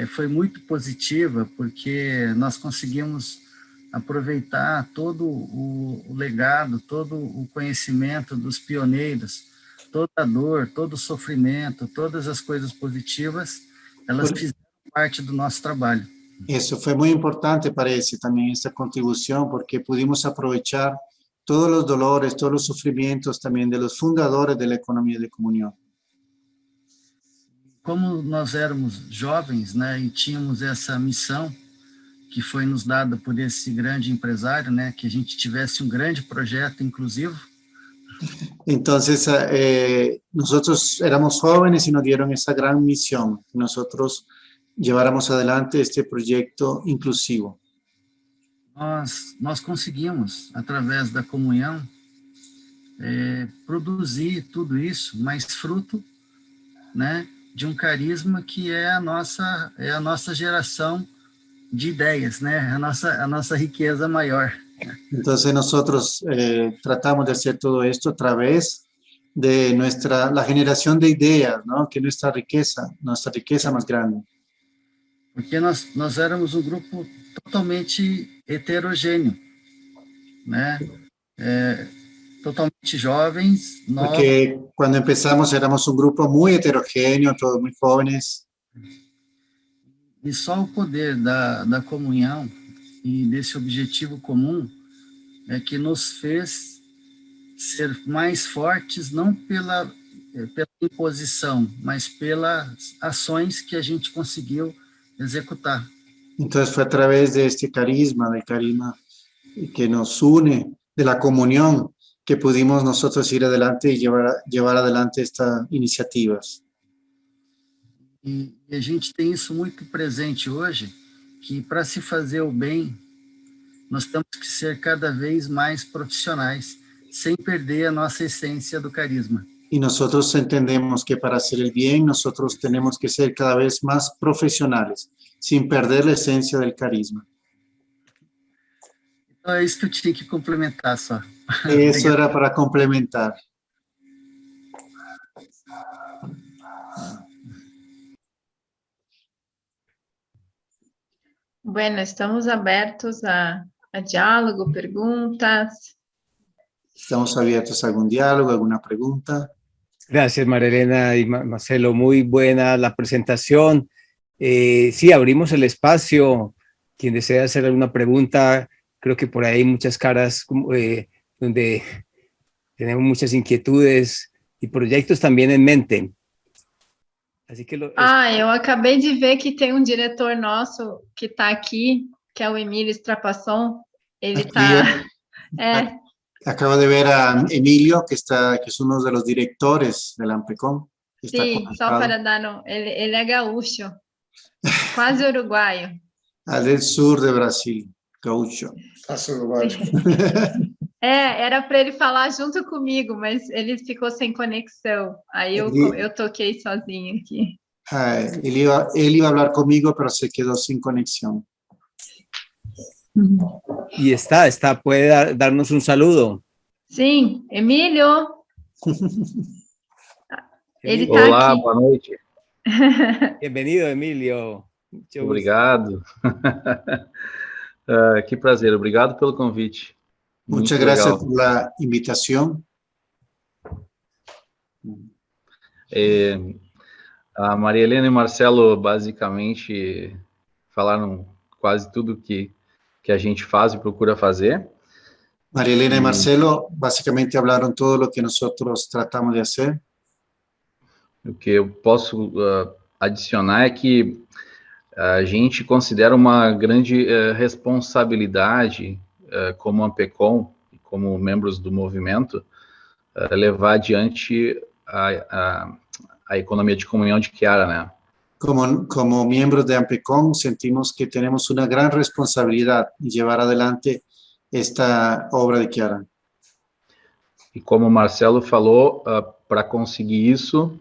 foi muito positiva, porque nós conseguimos aproveitar todo o legado, todo o conhecimento dos pioneiros, toda a dor, todo o sofrimento, todas as coisas positivas, elas fizeram parte do nosso trabalho. Eso fue muy importante, parece, también esta contribución, porque pudimos aprovechar todos los dolores, todos los sufrimientos también de los fundadores de la economía de comunión. Como nós éramos jovens, né, e tínhamos essa missão que foi nos dada por esse grande empresário, né, que a gente tivesse grande projeto inclusivo. Entonces, nosotros éramos jóvenes y nos dieron esa gran misión, que nosotros lleváramos adelante este proyecto inclusivo. nós conseguimos, através da comunhão, produzir tudo isso, mas fruto, né, de um carisma que é a nossa geração de ideias, né, a nossa riqueza maior. Entonces nosotros tratamos de hacer todo esto a través de la generación de ideas, ¿no? Que es nuestra riqueza más grande. Porque nós éramos um grupo totalmente heterogêneo, né? Totalmente jovens, novos. Porque cuando empezamos éramos un grupo muy heterogéneo, todos muy jóvenes. E só o poder da comunhão e desse objetivo comum é que nos fez ser mais fortes, não pela imposição, mas pelas ações que a gente conseguiu executar. Entonces fue a través de este carisma, del carisma que nos une, de la comunión, que pudimos nosotros ir adelante y llevar adelante estas iniciativas. E a gente tem isso muito presente hoje, que para se fazer o bem, nós temos que ser cada vez mais profissionais, sem perder a nossa essência do carisma. Y nosotros entendemos que para hacer el bien, nosotros tenemos que ser cada vez más profesionales, sin perder la esencia del carisma. Então é isso que eu tinha que complementar só. Eso era para complementar. Bueno, estamos abertos a diálogo, perguntas. Estamos abiertos a algún diálogo, alguna pregunta. Gracias, María Elena y Marcelo. Muy buena la presentación. Sí, abrimos el espacio. Quien desea hacer alguna pregunta, creo que por ahí hay muchas caras donde tenemos muchas inquietudes y proyectos también en mente. Así que eu acabei de ver que tem um diretor nosso que está aqui, que é o Emílio Strapasson. Ele está... Acabo de ver a Emilio, que es uno de los directores del AMPECOM. Sim, só para dar... Ele é gaúcho, quase uruguaio. Del sur de Brasil, gaúcho. Quase uruguaio. Era para ele falar junto comigo, mas ele ficou sem conexão. Aí eu toquei sozinho aqui. Él iba a hablar conmigo, pero se quedó sin conexión. Y está, puede darnos un saludo. Sim, Emílio. Ele está Olá, aqui. boa noite. Bem-vindo, Emílio. Obrigado. Que prazer, obrigado pelo convite. Muchas gracias por la invitación. A Maria Helena e o Marcelo basicamente falaram quase tudo que a gente faz e procura fazer. María Elena y Marcelo básicamente hablaron todo lo que nosotros tratamos de hacer. O que eu posso adicionar é que a gente considera uma grande responsabilidade como AMPECOM e como membros do movimento levar adiante a economia de comunhão de Chiara, né? Como miembros de AMPECOM sentimos que tenemos una gran responsabilidad en llevar adelante esta obra de Chiara. E como o Marcelo falou, para conseguir isso,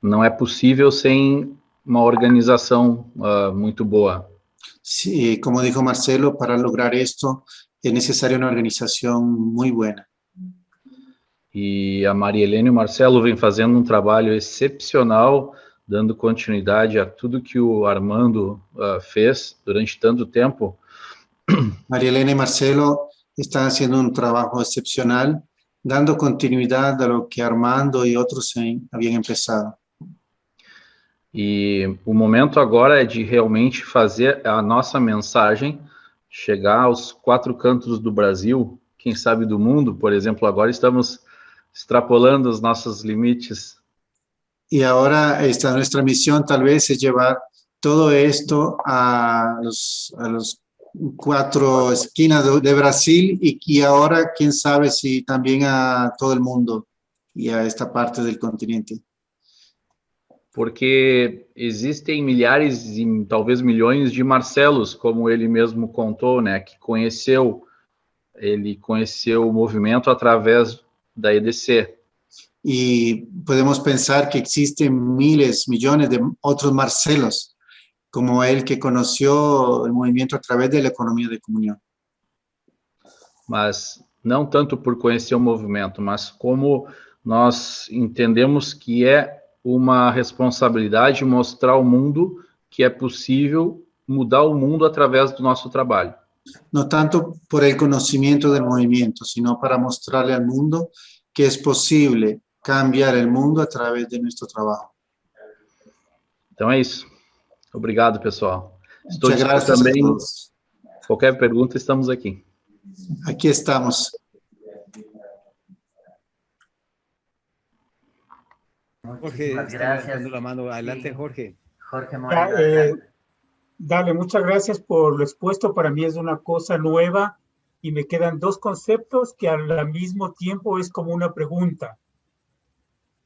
não é possível sem uma organização muito boa. Sí, como dijo Marcelo, para lograr esto es necesaria una organización muy buena. E a Maria Helena e o Marcelo vêm fazendo um trabalho excepcional, dando continuidade a tudo que o Armando fez durante tanto tempo. María Elena y Marcelo están haciendo un trabajo excepcional, dando continuidad a lo que Armando y otros habían empezado. E o momento agora é de realmente fazer a nossa mensagem chegar aos 4 cantos do Brasil, quem sabe do mundo. Por exemplo, agora estamos extrapolando os nossos limites. Y ahora nuestra misión tal vez es llevar todo esto a los 4 esquinas de Brasil y ahora quién sabe si también a todo el mundo y a esta parte del continente. porque existem milhares e talvez milhões de Marcelos, como ele mesmo contou, né, que ele conheceu o movimento através da EDC. Y podemos pensar que existen miles, millones de otros Marcelos, como él que conoció el movimiento a través de la economía de comunión. Mas não tanto por conhecer o movimento, mas como nós entendemos que é uma responsabilidade mostrar ao mundo que é possível mudar o mundo através do nosso trabalho. No tanto por el conocimiento del movimiento, sino para mostrarle al mundo que es posible cambiar el mundo a través de nuestro trabajo. Então é isso. Obrigado, pessoal. Estou Muchas disposto gracias a também. todos. Qualquer pergunta, estamos aqui. Aquí estamos. Jorge, Muchísimas está gracias. levantando la mano. Adelante, Sí. Jorge. Jorge Moreno. Dale, muchas gracias por lo expuesto. Para mí es una cosa nueva y me quedan dos conceptos que al mismo tiempo es como una pregunta.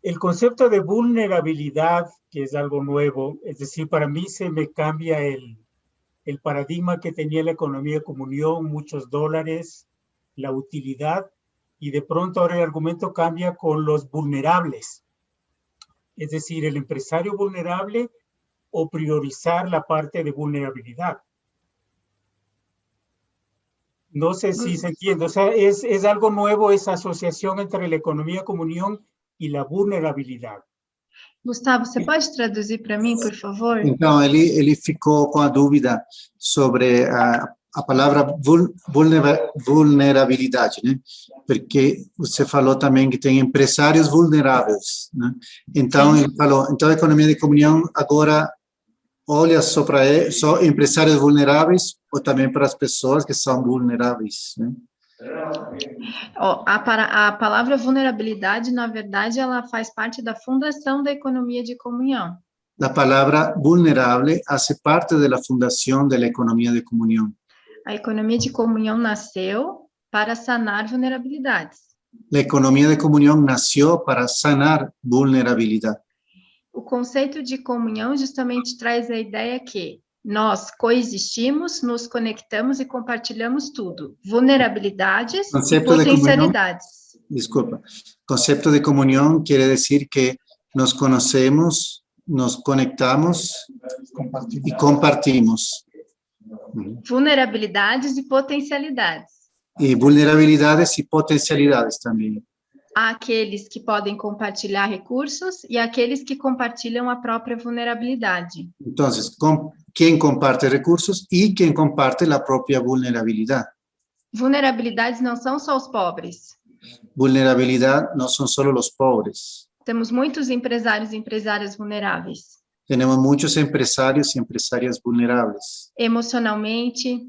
El concepto de vulnerabilidad, que es algo nuevo, es decir, para mí se me cambia el paradigma que tenía la economía de comunión, muchos dólares, la utilidad, y de pronto ahora el argumento cambia con los vulnerables. Es decir, el empresario vulnerable o priorizar la parte de vulnerabilidad. No sé si se entiende. O sea, es algo nuevo esa asociación entre la economía de comunión y la vulnerabilidad. Gustavo, você pode traduzir para mim, por favor? Então, ele ficou com a dúvida sobre a palavra vulnerabilidade, né? Porque você falou também que tem empresários vulneráveis, né? Então, ele falou, então a economia de comunhão agora olha só para só empresários vulneráveis ou também para as pessoas que são vulneráveis, né? A palavra vulnerabilidade, na verdade, ela faz parte da fundação da economia de comunhão. La palabra vulnerable hace parte de la fundación de la economía de comunión. A economia de comunhão nasceu para sanar vulnerabilidades. La economía de comunión nació para sanar vulnerabilidad. O conceito de comunhão justamente traz a ideia que nós coexistimos, nos conectamos e compartilhamos tudo. Vulnerabilidades e potencialidades. Disculpa. Concepto de comunión quiere decir que nos conocemos, nos conectamos y compartimos. Vulnerabilidades e potencialidades. Y vulnerabilidades y potencialidades también. Há aqueles que podem compartilhar recursos e aqueles que compartilham a própria vulnerabilidade. Entonces, ¿quién comparte recursos y quién comparte la propia vulnerabilidad? Vulnerabilidades não são só os pobres. Vulnerabilidad no son solo los pobres. Temos muitos empresários e empresárias vulneráveis. Tenemos muchos empresarios y empresarias vulnerables. Emocionalmente.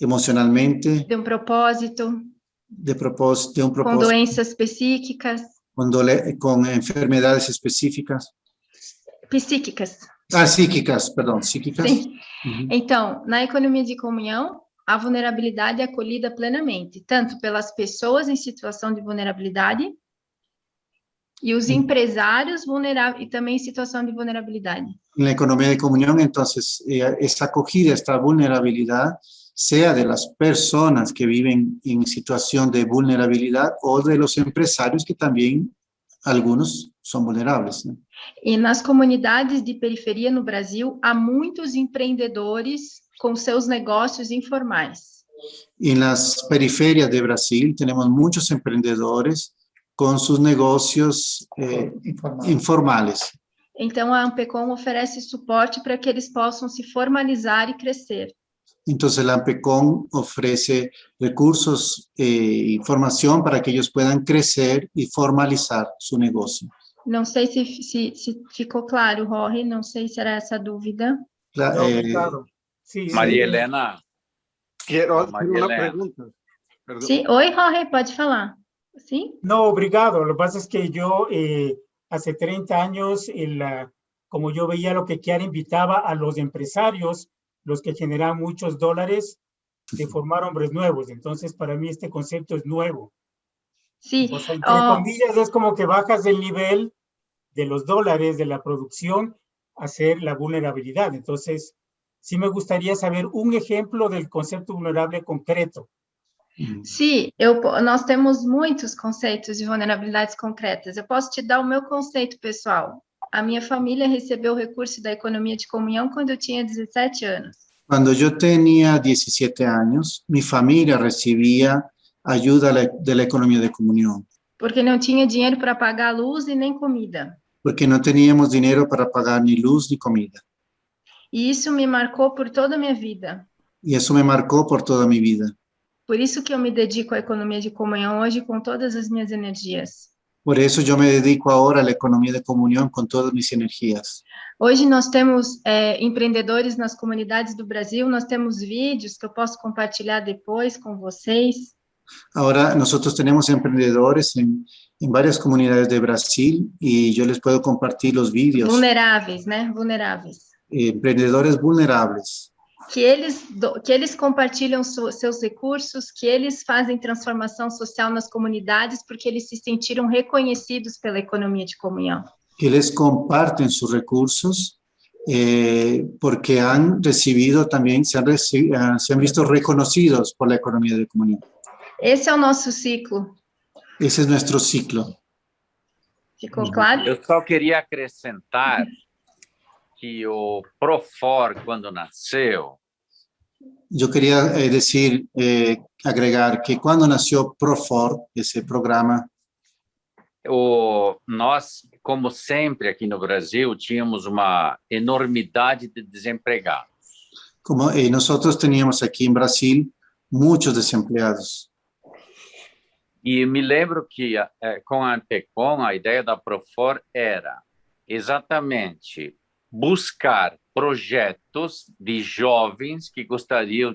Emocionalmente. De um propósito. De un propósito. Com doenças psíquicas. Con enfermedades específicas. Psíquicas. Psíquicas, perdão, psíquicas. Sim. Então, na economia de comunhão, a vulnerabilidade é acolhida plenamente, tanto pelas pessoas em situação de vulnerabilidade e os empresários vulneráveis e também em situação de vulnerabilidade. Na economia de comunhão, então, essa acogida, esta vulnerabilidade, sea de las personas que viven en situación de vulnerabilidad o de los empresarios que también algunos son vulnerables, ¿no? E nas comunidades de periferia no Brasil, há muitos empreendedores com seus negócios informais. En las periferias de Brasil tenemos muchos emprendedores con sus negocios informales. Então, a Ampecom oferece suporte para que eles possam se formalizar e crescer. Entonces, la AMPECOM ofrece recursos e información para que ellos puedan crecer y formalizar su negocio. Não sei se ficou claro, Jorge, não sei se era essa a dúvida. Claro. Sí, María Elena. Quiero hacer una pregunta. Perdón. Sí, oi, Jorge, pode falar. ¿Sí? No, obrigado. Lo que pasa es que yo hace 30 años, como yo veía lo que Chiara invitaba a los empresarios, los que generan muchos dólares, de formar hombres nuevos. Entonces, para mí este concepto es nuevo. Sí. O sea, entre comillas, es como que bajas el nivel de los dólares de la producción hacer la vulnerabilidad. Entonces, sí me gustaría saber un ejemplo del concepto vulnerable concreto. Sim, nós temos muitos conceitos de vulnerabilidades concretas. Eu posso te dar o meu conceito pessoal. A minha família recebeu o recurso da economia de comunhão quando eu tinha 17 anos. Cuando yo tenía 17 años, mi familia recibía ayuda de la economía de comunión. Porque não tinha dinheiro para pagar luz e nem comida. Porque no teníamos dinero para pagar ni luz ni comida. E isso me marcou por toda a minha vida. Y eso me marcó por toda mi vida. Por isso que eu me dedico à economia de comunhão hoje com todas as minhas energias. Por eso yo me dedico ahora a la economía de comunión con todas mis energías. Hoje nós temos empreendedores nas comunidades do Brasil, nós temos vídeos que eu posso compartilhar depois com vocês. Ahora nosotros tenemos emprendedores en varias comunidades de Brasil y yo les puedo compartir los vídeos. Vulneráveis, né? Vulneráveis. Emprendedores vulnerables. Que eles compartilham seus recursos, que eles fazem transformação social nas comunidades porque eles se sentiram reconhecidos pela economia de comunhão. Que les comparten sus recursos porque han recibido también, se han visto reconocidos por la economía de comunión. Esse é o nosso ciclo. Esse é nuestro ciclo. Ficou claro? Eu só queria acrescentar que o Profor, quando nasceu... Eu queria agregar que quando nasceu Profor, esse programa... Nós, como sempre aqui no Brasil, tínhamos uma enormidade de desempregados. Nós tínhamos aqui em Brasil muitos desempregados. E me lembro que com a ANPECOM, a ideia da Profor era exatamente buscar projetos de jovens que gostariam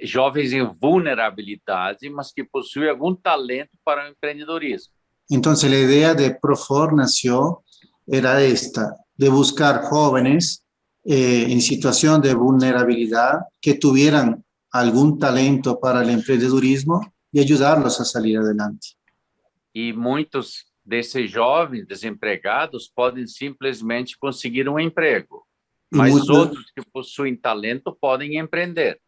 jovens em vulnerabilidade, mas que possuem algum talento para o empreendedorismo. Então, a ideia de Profor nasceu, era esta, de buscar jóvenes em situação de vulnerabilidade que tuvieran algum talento para o empreendedorismo e ajudá-los a sair adelante. E muitos desses jovens desempregados podem simplesmente conseguir um emprego, mas outros que possuem talento podem empreender.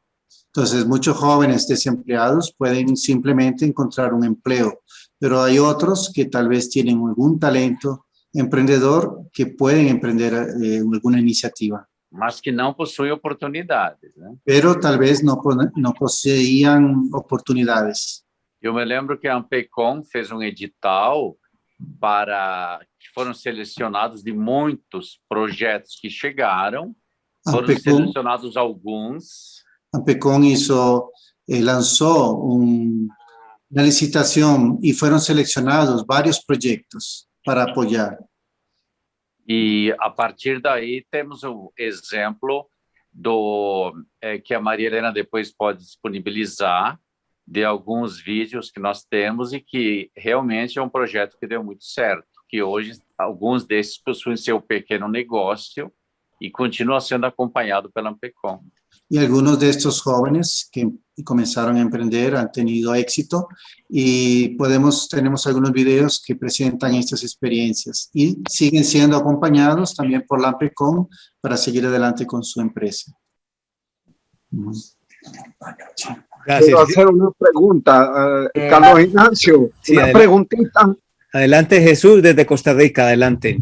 Então, muitos jovens desempleados podem simplesmente encontrar um emprego, mas há outros que talvez tenham algum talento empreendedor que podem empreender alguma iniciativa. Mas que não possuem oportunidades, né? Pero talvez não possuíam oportunidades. Eu me lembro que a ANPECOM fez um edital que foram selecionados de muitos projetos que chegaram, foram selecionados alguns. A ANPECOM lançou uma licitação e foram selecionados vários projetos para apoiar. E, a partir daí, temos um exemplo que a Maria Helena depois pode disponibilizar, de alguns vídeos que nós temos e que realmente é um projeto que deu muito certo, que hoje alguns desses possuem seu pequeno negócio e continua sendo acompanhado pela ANPECOM. E alguns destes jovens que começaram a empreender han tenido éxito e temos alguns vídeos que apresentam estas experiências e siguen sendo acompanhados também por la ANPECOM para seguir adelante com sua empresa. Gracias. Quiero hacer una pregunta, Carlos Ignacio, sí, una preguntita. Adelante, Jesús, desde Costa Rica, adelante.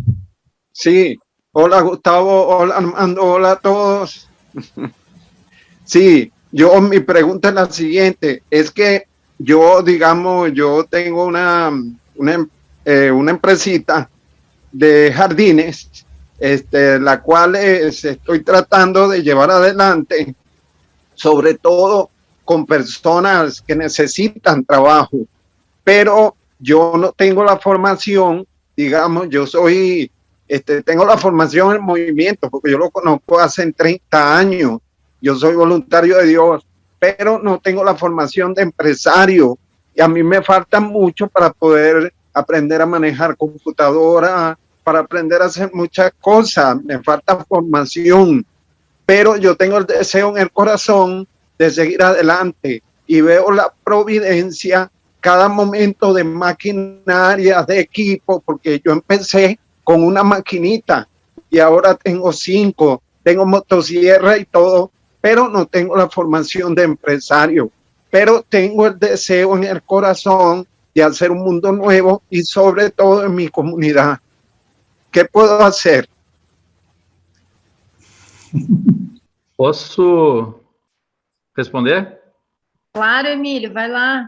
Sí, hola Gustavo, hola Armando, hola a todos. Sí, mi pregunta es la siguiente, es que yo tengo una empresita de jardines, la cual estoy tratando de llevar adelante, sobre todo con personas que necesitan trabajo, pero yo no tengo la formación, yo tengo la formación en movimiento, porque yo lo conozco hace 30 años, yo soy voluntario de Dios, pero no tengo la formación de empresario, y a mí me falta mucho para poder aprender a manejar computadora, para aprender a hacer muchas cosas, me falta formación, pero yo tengo el deseo en el corazón de seguir adelante y veo la providencia cada momento de maquinaria, de equipo, porque yo empecé con una maquinita y ahora tengo 5, tengo motosierra y todo, pero no tengo la formación de empresario, pero tengo el deseo en el corazón de hacer un mundo nuevo y sobre todo en mi comunidad. ¿Qué puedo hacer? Posso responder? Claro, Emílio, vai lá.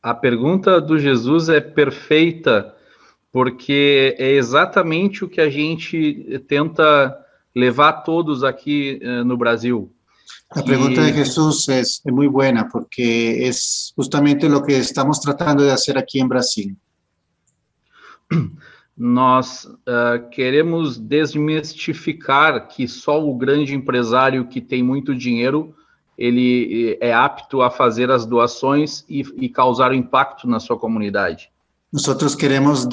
A pergunta do Jesus é perfeita, porque é exatamente o que a gente tenta levar a todos aqui no Brasil. La pregunta de Jesús es muy buena porque es justamente lo que estamos tratando de hacer aquí en Brasil. Nós queremos desmistificar que só o grande empresário que tem muito dinheiro, ele é apto a fazer as doações e causar impacto na sua comunidade. Nosotros queremos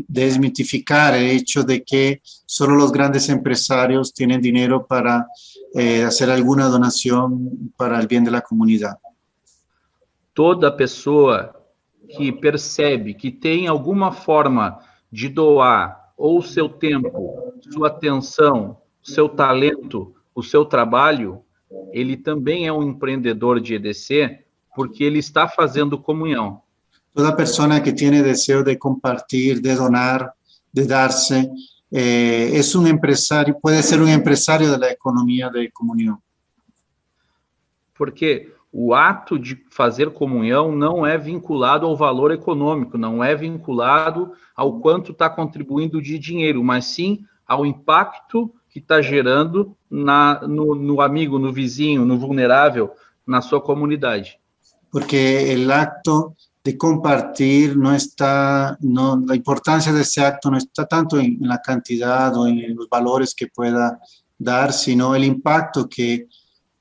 desmitificar el hecho de que solo los grandes empresarios tienen dinero para hacer alguna donación para el bien de la comunidad. Toda pessoa que percebe que tem alguma forma de doar ou o seu tempo, sua atenção, seu talento, o seu trabalho, ele também é um empreendedor de EDC, porque ele está fazendo comunhão. Toda persona que tiene deseo de compartir, de donar, de darse, es un empresario, puede ser un empresario de la economía de comunión. Porque o ato de fazer comunhão não é vinculado ao valor econômico, não é vinculado ao quanto está contribuindo de dinheiro, mas sim ao impacto que está gerando no amigo, no vizinho, no vulnerável, na sua comunidade. Porque el acto de compartir la importancia de ese acto no está tanto en la cantidad o en los valores que pueda dar, sino el impacto que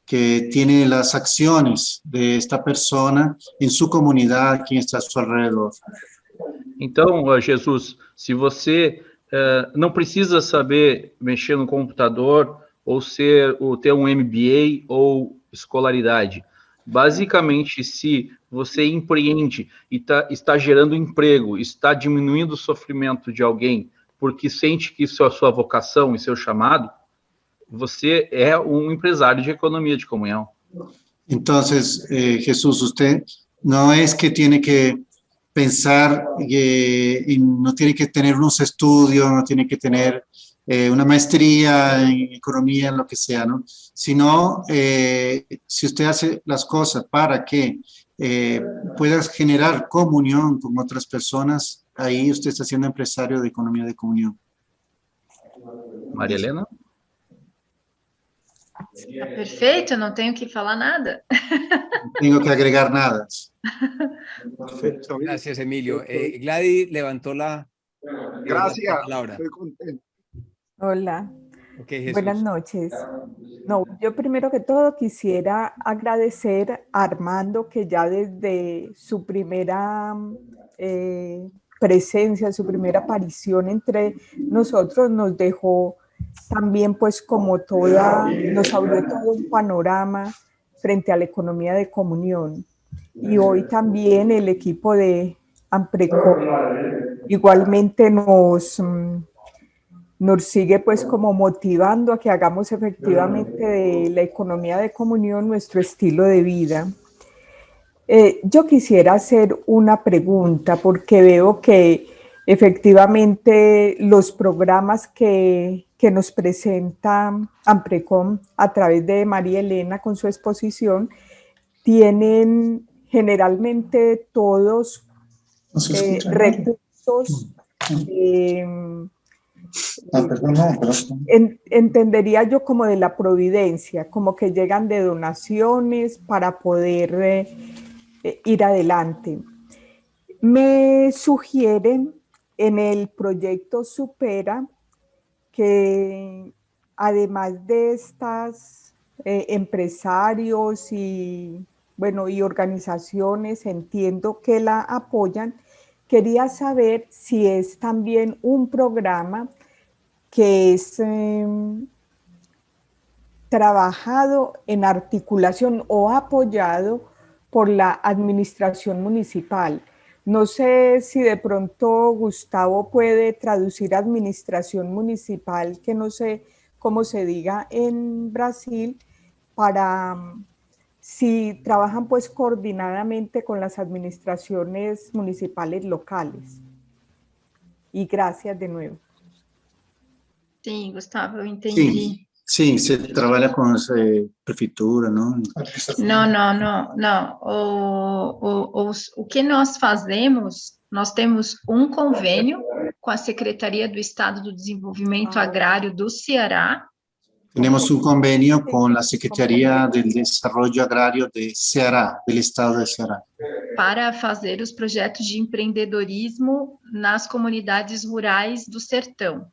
tiene las acciones de esta persona en su comunidad, quien está a su alrededor. Então, Jesus, se você não precisa saber mexer no computador ou ter um MBA ou escolaridade, basicamente, se você empreende e está gerando emprego, está diminuindo o sofrimento de alguém, porque sente que isso é a sua vocação e seu chamado, você é um empresário de economia de comunhão. Entonces, Jesús, usted no es que tiene que pensar, no tiene que tener unos estudios, no tiene que tener una maestría en economía, en lo que sea, ¿no? Sino, si usted hace las cosas para que pueda generar comunión con otras personas, ahí usted está siendo empresario de economía de comunión. Maria Helena? Tá perfeito, não tenho que falar nada. No tengo que agregar nada. Perfecto. Gracias, Emilio. Gladys levantó la palabra. Estoy contento. Hola, Okay, buenas noches. No, yo primero que todo quisiera agradecer a Armando que ya desde su primera presencia, su primera aparición entre nosotros nos dejó también pues nos abrió todo un panorama frente a la economía de comunión. Y hoy también el equipo de Ampreco igualmente nos sigue pues como motivando a que hagamos efectivamente de la economía de comunión nuestro estilo de vida. Yo quisiera hacer una pregunta porque veo que efectivamente los programas que nos presenta Amprecom a través de María Elena con su exposición tienen generalmente todos recursos entendería yo como de la providencia, como que llegan de donaciones para poder ir adelante. Me sugieren en el proyecto Supera que además de estas empresarios y organizaciones, entiendo que la apoyan, quería saber si es también un programa que es trabajado en articulación o apoyado por la administración municipal, No sé si de pronto Gustavo puede traducir administración municipal, que no sé cómo se diga en Brasil, para si trabajan pues coordinadamente con las administraciones municipales locales. Y gracias de nuevo. Sim, Gustavo, eu entendi. Sim, você trabalha com prefeitura, não? Não. O que nós fazemos, nós temos um convênio com a Secretaria do Estado do Desenvolvimento Agrário do Ceará. Temos um convênio com a Secretaria do Desenvolvimento Agrário de Ceará, do Estado de Ceará. Para fazer os projetos de empreendedorismo nas comunidades rurais do sertão.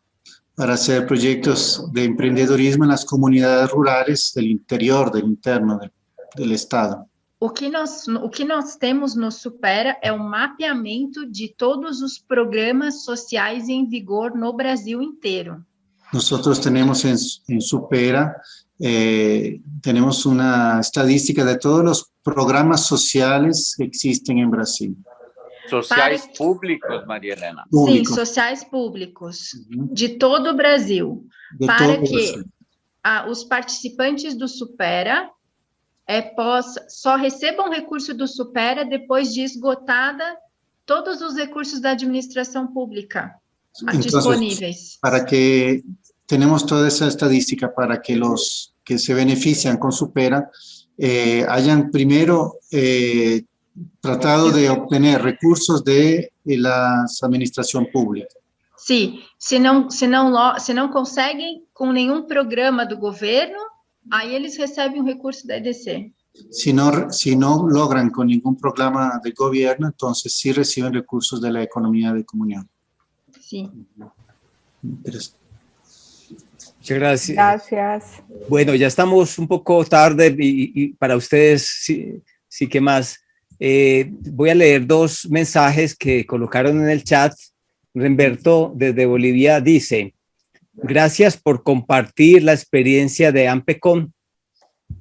Para hacer proyectos de empreendedorismo en las comunidades rurales del interior, del interno del estado. O que nós temos no Supera é um mapeamento de todos os programas sociais em vigor no Brasil inteiro. Nosotros tenemos en Supera, tenemos una estadística de todos los programas sociales que existen en Brasil. Sociais públicos, Maria Helena. Sim, sociais públicos, de todo o Brasil, para que os participantes do Supera só recebam recurso do Supera depois de esgotada todos os recursos da administração pública disponíveis. Para que tenemos toda esa estadística para que los que se benefician con Supera hayan primero tratado de obtener recursos de la administración pública. Sim, se não conseguem com nenhum programa do governo, aí eles recebem um recurso da EDC. Si no logran con ningún programa del gobierno, entonces sí reciben recursos de la economía de comunión. Sí. Muchas gracias. Gracias. Bueno, ya estamos un poco tarde y para ustedes sí que más. Voy a leer dos mensajes que colocaron en el chat. Remberto desde Bolivia dice: gracias por compartir la experiencia de Ampecon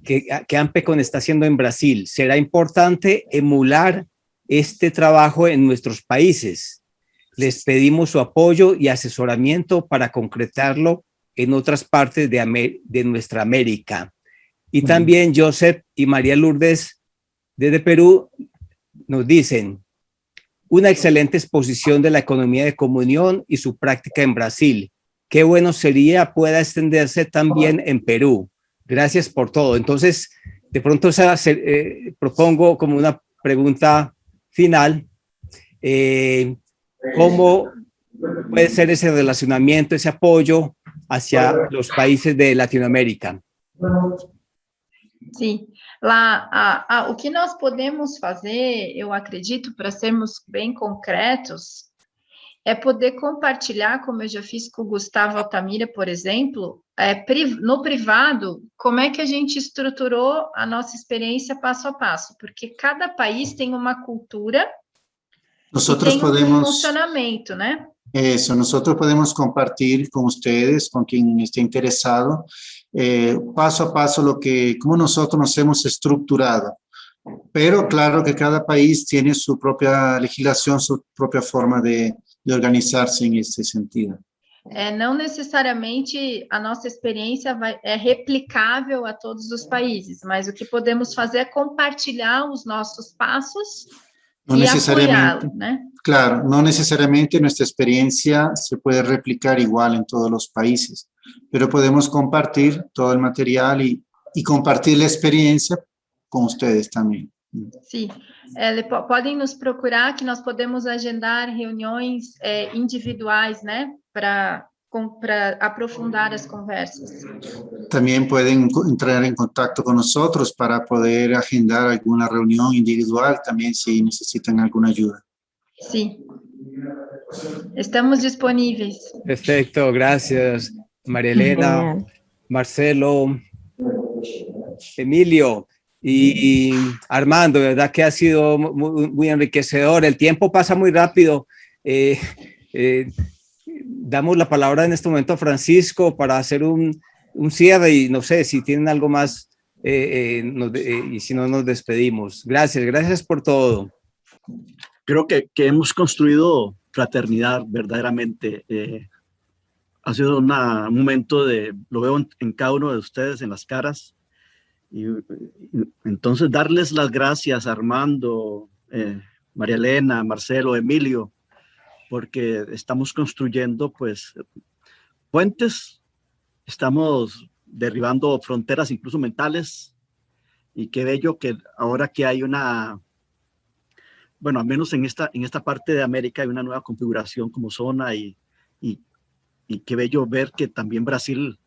que Ampecon está haciendo en Brasil. Será importante emular este trabajo en nuestros países. Les pedimos su apoyo y asesoramiento para concretarlo en otras partes de nuestra América. Y también Joseph y María Lourdes desde Perú nos dicen: una excelente exposición de la economía de comunión y su práctica en Brasil. Qué bueno sería pueda extenderse también en Perú. Gracias por todo. Entonces, de pronto propongo como una pregunta final. ¿Cómo puede ser ese relacionamiento, ese apoyo hacia los países de Latinoamérica? Sim, o que nós podemos fazer, eu acredito, para sermos bem concretos, é poder compartilhar, como eu já fiz com o Gustavo Altamira, por exemplo, no privado, como é que a gente estruturou a nossa experiência passo a passo, porque cada país tem uma cultura Nosotros e tem um funcionamento, né? Eso, nosotros podemos compartir con ustedes, con quien esté interesado, paso a paso cómo nosotros nos hemos estructurado. Pero claro que cada país tiene su propia legislación, su propia forma de organizarse en ese sentido. Não necessariamente a nossa experiência é replicável a todos os países, mas o que podemos fazer é compartilhar os nossos passos y apoyarlo, ¿no? Claro, no necesariamente nuestra experiencia se puede replicar igual en todos los países, pero podemos compartir todo el material y compartir la experiencia con ustedes también. Sim, podem nos procurar que nós podemos agendar reuniões individuais, né, para aprofundar as conversas. También pueden entrar en contacto con nosotros para poder agendar alguna reunión individual también si necesitan alguna ayuda. Sí, estamos disponíveis. Perfecto, gracias María Elena, Marcelo, Emilio y Armando, verdad que ha sido muy enriquecedor. El tiempo pasa muy rápido. Damos la palabra en este momento a Francisco para hacer un cierre y no sé si tienen algo más y si no nos despedimos. Gracias por todo. creo que hemos construido fraternidad verdaderamente. Ha sido un momento lo veo en cada uno de ustedes, en las caras. Y entonces darles las gracias a Armando, María Elena, Marcelo, Emilio, porque estamos construyendo pues puentes, estamos derribando fronteras incluso mentales, y qué bello que ahora que hay bueno, al menos en esta parte de América hay una nueva configuración como zona, y qué bello ver que también Brasil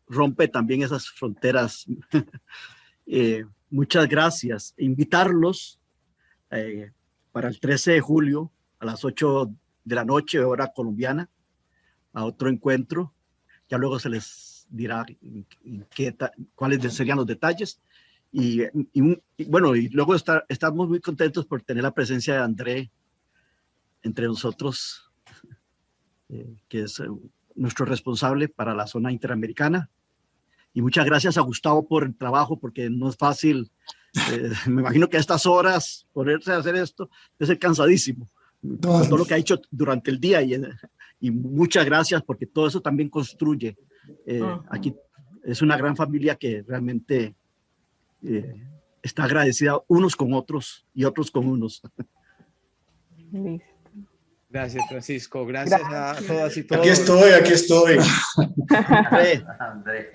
rompe también esas fronteras. Muchas gracias. Invitarlos para el 13 de julio a las 8 de la noche, hora colombiana, a otro encuentro. Ya luego se les dirá cuáles serían los detalles. Y luego estamos muy contentos por tener la presencia de André entre nosotros, que es nuestro responsable para la zona interamericana. Y muchas gracias a Gustavo por el trabajo, porque no es fácil. Me imagino que a estas horas ponerse a hacer esto es cansadísimo. Todo lo que ha hecho durante el día, y muchas gracias, porque todo eso también construye. Aquí es una gran familia que realmente está agradecida unos con otros y otros con unos. Listo. Gracias, Francisco. Gracias a todas y todos. Aquí estoy. Gracias, André,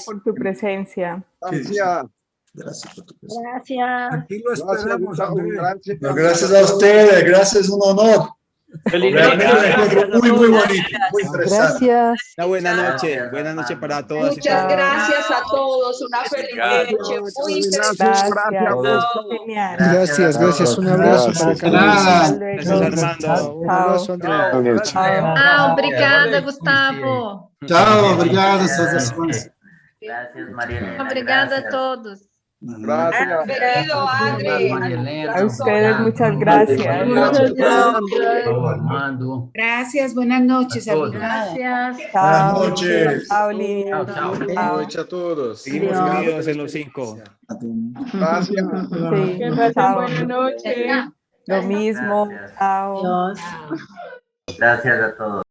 por tu presencia. Gracias por tu presencia. Gracias. Aquí lo esperamos, André. No, gracias a ustedes, gracias, es un honor. Realmente un encuentro muy bonito, muy interesante. Gracias. Una buena noche para todos. Muchas gracias a todos, una feliz noche. Muy interesante. Gracias, un abrazo. Gracias, Armando. Un abrazo, André. Obrigada, Gustavo. Chao, obrigado. Gracias, María Elena. Obrigada a todos. Gracias. Querido André. A ustedes muchas gracias. Armando. Gracias, buenas noches. Gracias. Chao. Buenas noches. Chao, Lidia. Buenas noches a todos. Seguimos unidos en los 5. Gracias. Sí, chao. Buenas noches. Lo mismo. Gracias. Chao. Gracias a todos.